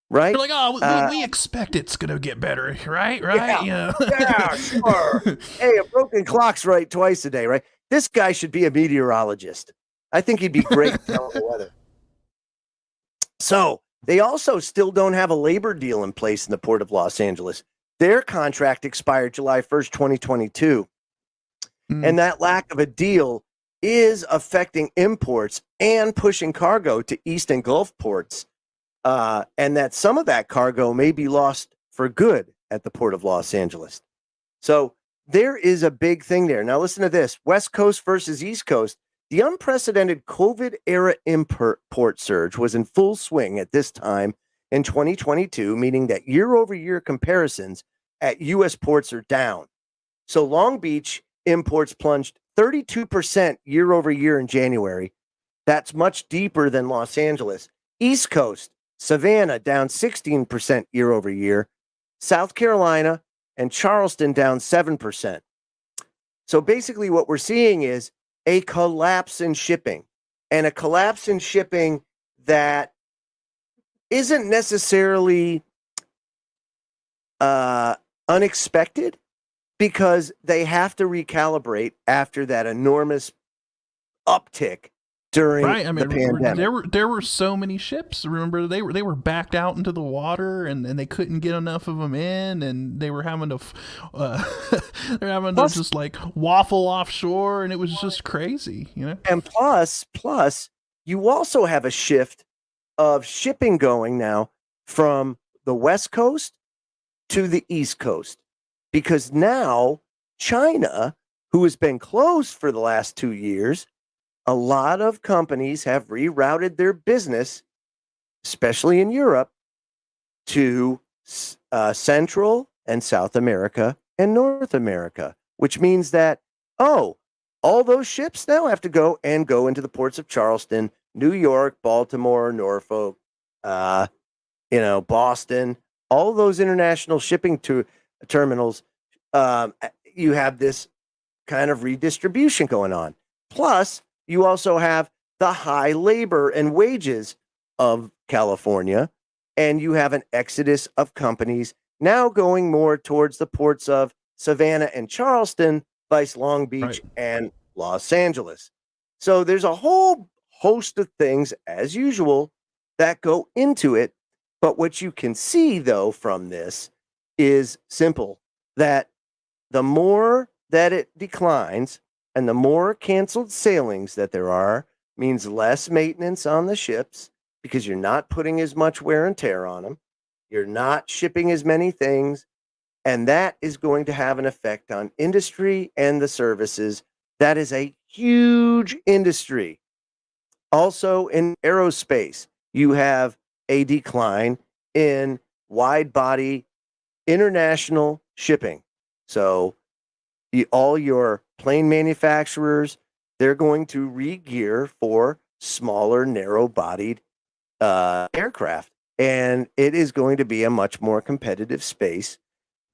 Right? You're like, oh, we expect it's going to get better, right? Yeah, yeah, sure. Hey, a broken clock's right twice a day, right? This guy should be a meteorologist. I think he'd be great telling the weather. So they also still don't have a labor deal in place in the Port of Los Angeles. Their contract expired July 1st, 2022. And that lack of a deal is affecting imports and pushing cargo to East and Gulf ports. And that some of that cargo may be lost for good at the Port of Los Angeles. So there is a big thing there. Now listen to this. West Coast versus East Coast. The unprecedented COVID-era import surge was in full swing at this time in 2022, meaning that year-over-year comparisons at U.S. ports are down. So Long Beach imports plunged 32% year-over-year in January. That's much deeper than Los Angeles. East Coast, Savannah down 16% year-over-year. South Carolina and Charleston down 7%. So basically what we're seeing is a collapse in shipping, and a collapse in shipping that isn't necessarily unexpected, because they have to recalibrate after that enormous uptick during the pandemic. There were so many ships. Remember, they were backed out into the water, and they couldn't get enough of them in, and they were having to just like waffle offshore, and it was just crazy, you know. And plus, you also have a shift of shipping going now from the West Coast to the East Coast, because now China, who has been closed for the last 2 years, a lot of companies have rerouted their business, especially in Europe, to Central and South America and North America, which means that, all those ships now have to go into the ports of Charleston, New York, Baltimore, Norfolk, Boston, all those international shipping terminals. You have this kind of redistribution going on. Plus, you also have the high labor and wages of California, and you have an exodus of companies now going more towards the ports of Savannah and Charleston, vice Long Beach and Los Angeles. So there's a whole host of things, as usual, that go into it. But what you can see, though, from this is simple, that the more that it declines, and the more canceled sailings that there are, means less maintenance on the ships, because you're not putting as much wear and tear on them. You're not shipping as many things. And that is going to have an effect on industry and the services. That is a huge industry. Also in aerospace, you have a decline in wide body international shipping. So all your plane manufacturers, they're going to re-gear for smaller, narrow-bodied aircraft. And it is going to be a much more competitive space.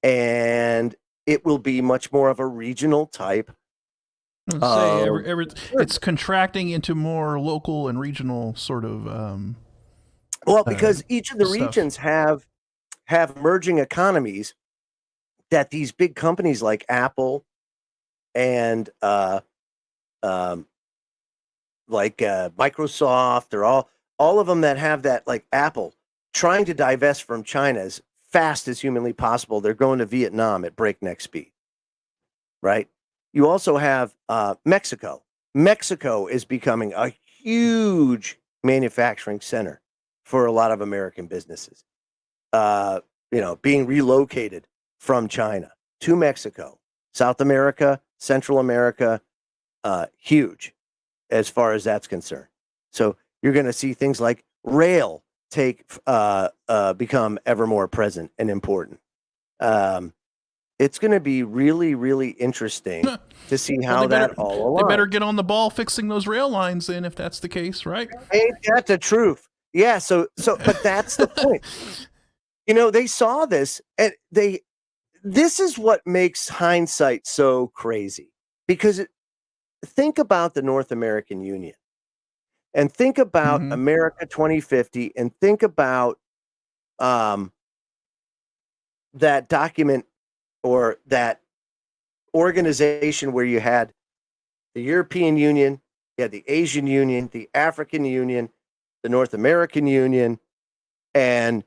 And it will be much more of a regional type. It's contracting into more local and regional sort of... because each of the regions have emerging economies that these big companies like Apple and Microsoft, or all of them that have that, like Apple, trying to divest from China as fast as humanly possible. They're going to Vietnam at breakneck speed, right? You also have Mexico, Mexico is becoming a huge manufacturing center for a lot of American businesses. Being relocated from China to Mexico, South America, Central America, huge as far as that's concerned. So you're going to see things like rail become ever more present and important. It's going to be really, really interesting to see how all aligns. They better get on the ball fixing those rail lines then, if that's the case, right? Ain't that the truth? Yeah. But that's the point. They saw this, and this is what makes hindsight so crazy, because think about the North American Union, and think about America 2050, and think about that document or that organization where you had the European Union, you had the Asian Union, the African Union, the North American Union, and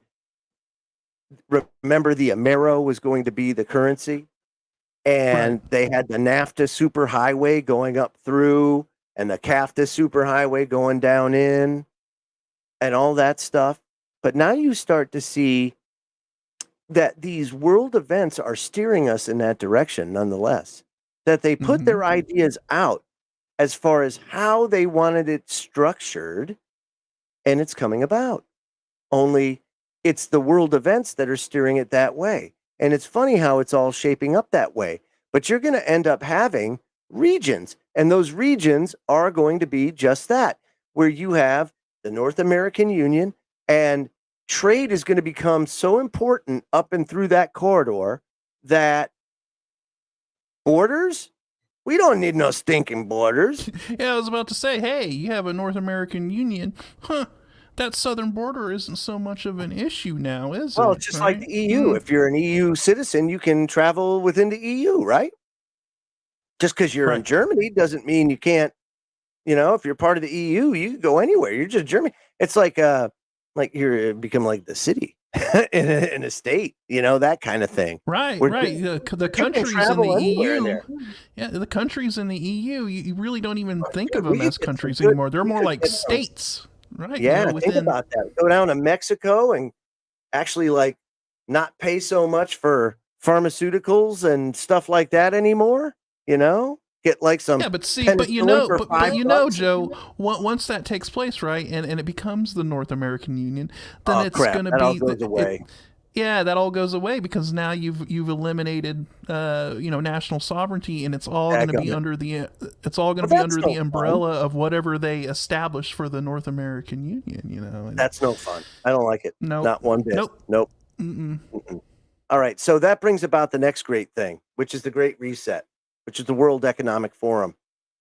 remember the Amero was going to be the currency, and they had the NAFTA superhighway going up through, and the CAFTA superhighway going down in, and all that stuff. But now you start to see that these world events are steering us in that direction nonetheless, that they put their ideas out as far as how they wanted it structured, and it's coming about. Only it's the world events that are steering it that way. And it's funny how it's all shaping up that way. But you're going to end up having regions, and those regions are going to be just that, where you have the North American Union, and trade is going to become so important up and through that corridor that borders, we don't need no stinking borders. Yeah, I was about to say, hey, you have a North American Union. That southern border isn't so much of an issue now, is it? Well, it's just like the EU. If you're an EU citizen, you can travel within the EU, right? Just because you're in Germany doesn't mean you can't, if you're part of the EU, you can go anywhere. You're just Germany. It's like you're become like the city in a state, that kind of thing. Right. The countries in the EU. Yeah, the countries in the EU, you really don't even think of them as countries anymore. They're more like states. Right. Yeah, think about that. Go down to Mexico and actually not pay so much for pharmaceuticals and stuff like that anymore. Get some. Yeah, but Joe, once that takes place, right, and it becomes the North American Union, then it's going to be all goes away. That all goes away because now you've eliminated national sovereignty, and it's all going to be under the umbrella of whatever they establish for the North American Union. That's no fun. I don't like it. No, not one bit. Nope. All right, so that brings about the next great thing, which is the Great Reset, which is the World Economic Forum,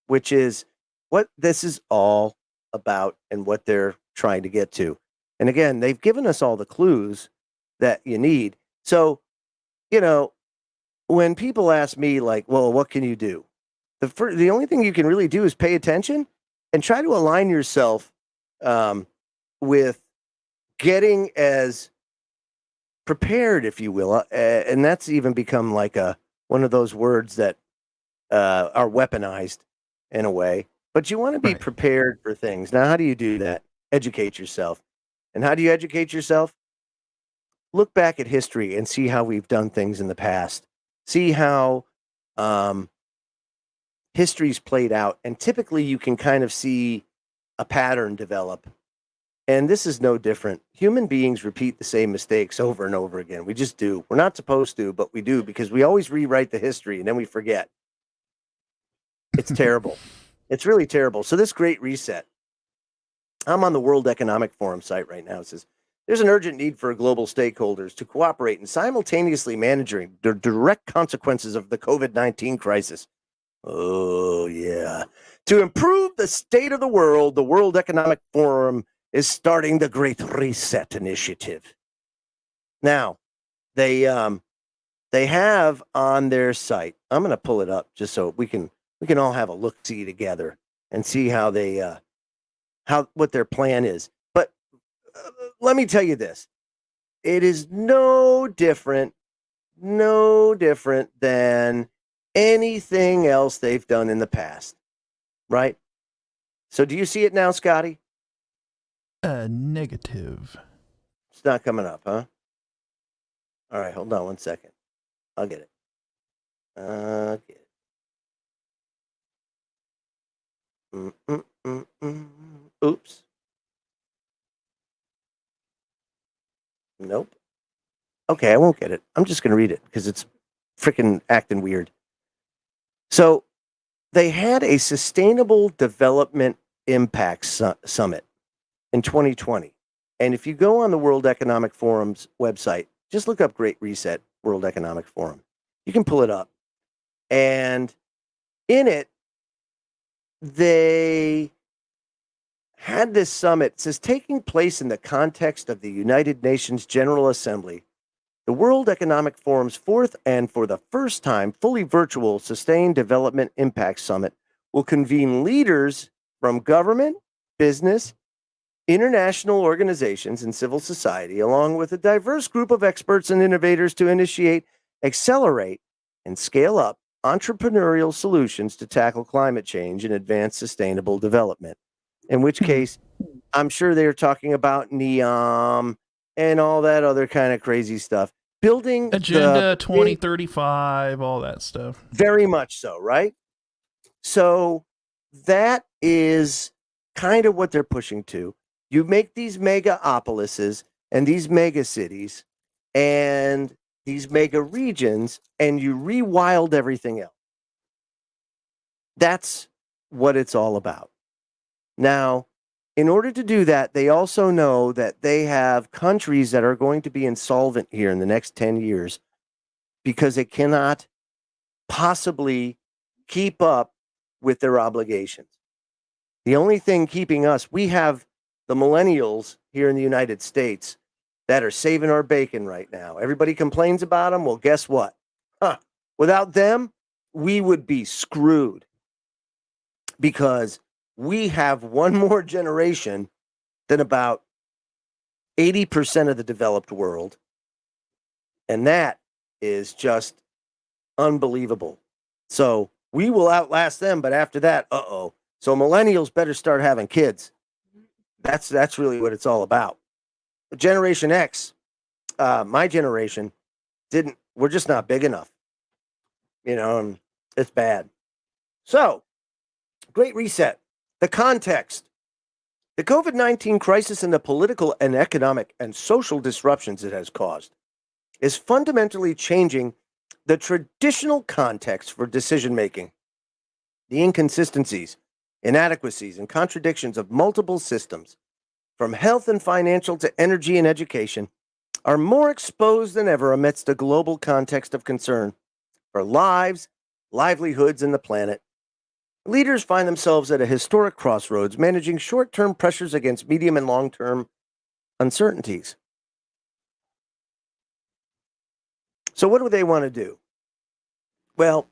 which is what this is all about and what they're trying to get to. And again, they've given us all the clues that you need. So, when people ask me well, what can you do? The only thing you can really do is pay attention and try to align yourself with getting as prepared, if you will. And that's even become one of those words that are weaponized in a way. But you want to be prepared for things. Now, how do you do that? Educate yourself. And how do you educate yourself? Look back at history and see how we've done things in the past. See how history's played out. And typically you can kind of see a pattern develop. And this is no different. Human beings repeat the same mistakes over and over again. We just do. We're not supposed to, but we do, because we always rewrite the history and then we forget. It's terrible. It's really terrible. So this Great Reset, I'm on the World Economic Forum site right now. It says, there's an urgent need for global stakeholders to cooperate in simultaneously managing the direct consequences of the COVID-19 crisis. Oh, yeah. To improve the state of the World Economic Forum is starting the Great Reset initiative. Now, they have on their site, I'm going to pull it up just so we can all have a look-see together and see how what their plan is. But let me tell you this. It is no different than anything else they've done in the past. right? So do you see it now, Scotty? Negative. It's not coming up, huh? All right, hold on one second. I'll get it. Oops. Nope. Okay, I won't get it. I'm just going to read it because it's freaking acting weird. So they had a Sustainable Development Impact Summit in 2020. And if you go on the World Economic Forum's website, just look up Great Reset, World Economic Forum. You can pull it up. And in it, they had this summit. It says, taking place in the context of the United Nations General Assembly, the World Economic Forum's fourth and for the first time fully virtual Sustained Development Impact Summit will convene leaders from government, business, international organizations, and civil society, along with a diverse group of experts and innovators to initiate, accelerate, and scale up entrepreneurial solutions to tackle climate change and advance sustainable development. In which case, I'm sure they're talking about NEOM and all that other kind of crazy stuff. Building Agenda 2035, all that stuff. Very much so, right? So that is kind of what they're pushing to. You make these megapolises and these mega cities and these mega regions, and you rewild everything else. That's what it's all about. Now, in order to do that, they also know that they have countries that are going to be insolvent here in the next 10 years because they cannot possibly keep up with their obligations. The only thing keeping us, we have the millennials here in the United States that are saving our bacon right now. Everybody complains about them. Well, guess what? Without them, we would be screwed because we have one more generation than about 80% of the developed world. And that is just unbelievable. So we will outlast them, but after that, So millennials better start having kids. That's really what it's all about. Generation X, my generation, we're just not big enough. And it's bad. So, Great Reset. The context. The COVID-19 crisis and the political and economic and social disruptions it has caused is fundamentally changing the traditional context for decision making. The inconsistencies, inadequacies, and contradictions of multiple systems, from health and financial to energy and education, are more exposed than ever amidst a global context of concern for lives, livelihoods, and the planet. Leaders find themselves at a historic crossroads, managing short-term pressures against medium and long-term uncertainties. So what do they want to do? Well,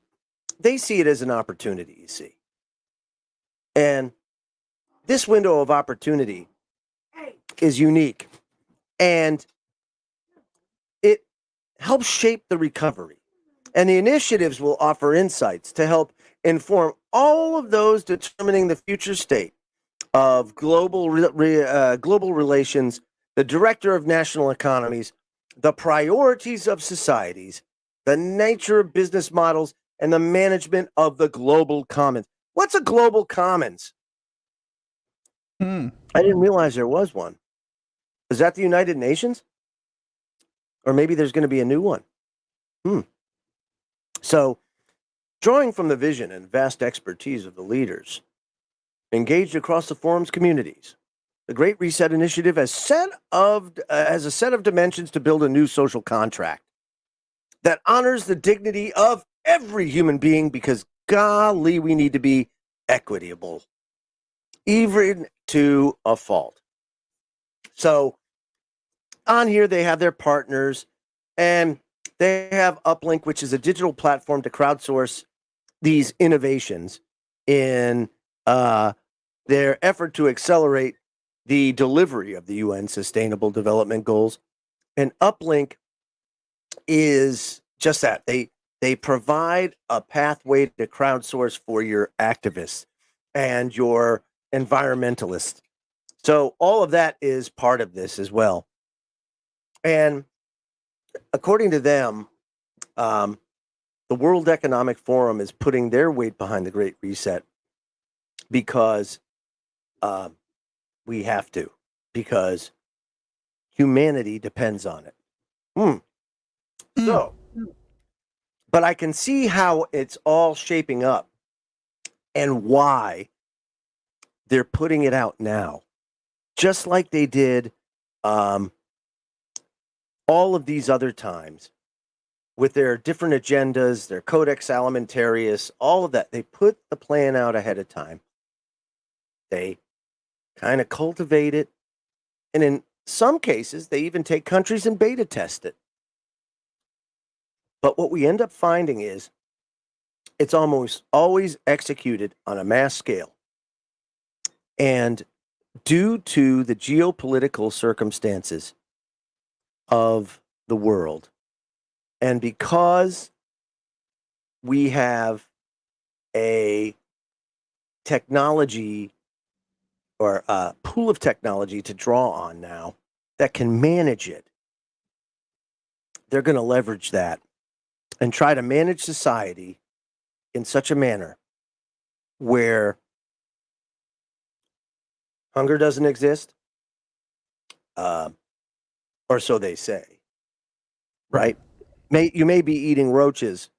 they see it as an opportunity, you see. And this window of opportunity is unique. And it helps shape the recovery. And the initiatives will offer insights to help inform all of those determining the future state of global relations, the director of national economies, the priorities of societies, the nature of business models, and the management of the global commons. What's a global commons? I didn't realize there was one. Is that the United Nations? Or maybe there's going to be a new one. So, drawing from the vision and vast expertise of the leaders engaged across the forum's communities, the Great Reset Initiative has a set of dimensions to build a new social contract that honors the dignity of every human being, because golly, we need to be equitable, even to a fault. So on here, they have their partners, and they have Uplink, which is a digital platform to crowdsource these innovations in their effort to accelerate the delivery of the UN Sustainable Development Goals. And Uplink is just that. They provide a pathway to crowdsource for your activists. and your environmentalists. So all of that is part of this as well. And according to them, the World Economic Forum is putting their weight behind the Great Reset because we have to, because humanity depends on it. So, but I can see how it's all shaping up and why they're putting it out now, just like they did all of these other times with their different agendas, their Codex Alimentarius, all of that. They put the plan out ahead of time. They kind of cultivate it. And in some cases, they even take countries and beta test it. But what we end up finding is it's almost always executed on a mass scale. And due to the geopolitical circumstances of the world, and because we have a technology or a pool of technology to draw on now that can manage it, they're going to leverage that and try to manage society in such a manner where hunger doesn't exist, or so they say, right? You may be eating roaches,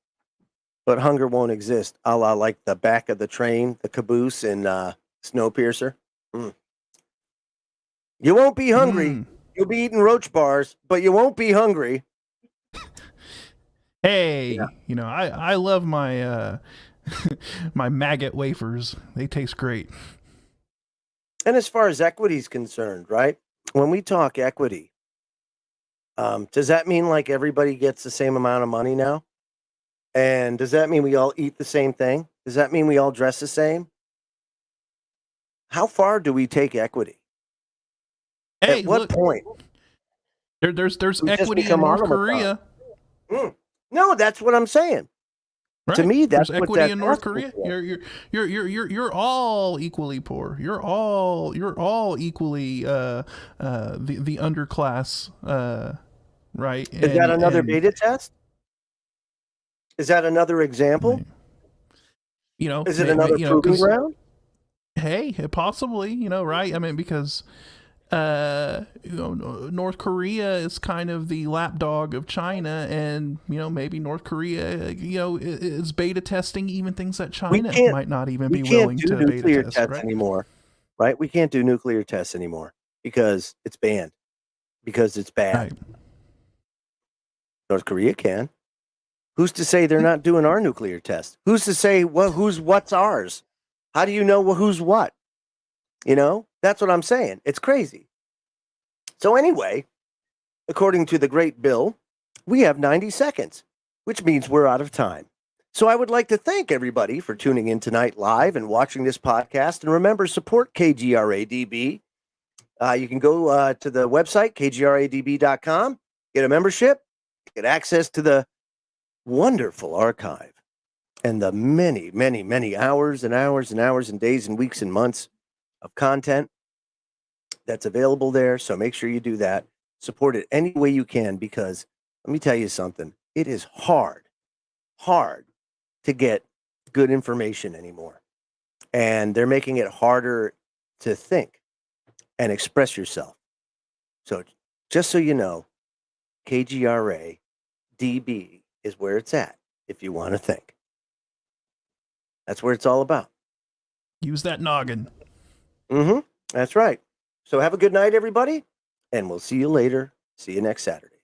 but hunger won't exist, a la like the back of the train, the caboose in Snowpiercer. You won't be hungry. You'll be eating roach bars, but you won't be hungry. Hey, you know, I love my my maggot wafers. They taste great. And as far as equity is concerned, right? When we talk equity, does that mean like everybody gets the same amount of money now? And does that mean we all eat the same thing? Does that mean we all dress the same? How far do we take equity? Hey, at what look, point? There's We just equity in become North automatons. Korea. No, that's what I'm saying. Right? To me, that's there's what equity that's in North asking Korea. for. You're all equally poor. You're all equally the underclass, right? Is that another beta test? Is that another example? You know, Is it another proving ground? Hey, possibly, you know, right? I mean, because you know, North Korea is kind of the lapdog of China, and you know, maybe North Korea, you know, is beta testing even things that China might not even be willing to beta nuclear test, tests right? anymore, right? We can't do nuclear tests anymore because it's banned, because it's bad. Right. North Korea can. Who's to say they're not doing our nuclear test? Who's to say what's ours? How do you know who's what? You know, that's what I'm saying. It's crazy. So anyway, according to the great Bill, we have 90 seconds, which means we're out of time. So I would like to thank everybody for tuning in tonight live and watching this podcast. And remember, support KGRADB. You can go to the website, kgradb.com, get a membership, get access to the wonderful archive and the many, many, many hours and hours and hours and days and weeks and months of content that's available there. So make sure you do that. Support it any way you can, because let me tell you something. It is hard to get good information anymore. And they're making it harder to think and express yourself. So just so you know, KGRA DB is where it's at if you want to think. That's where it's all about. Use that noggin. That's right. So have a good night, everybody, and we'll see you later. See you next Saturday.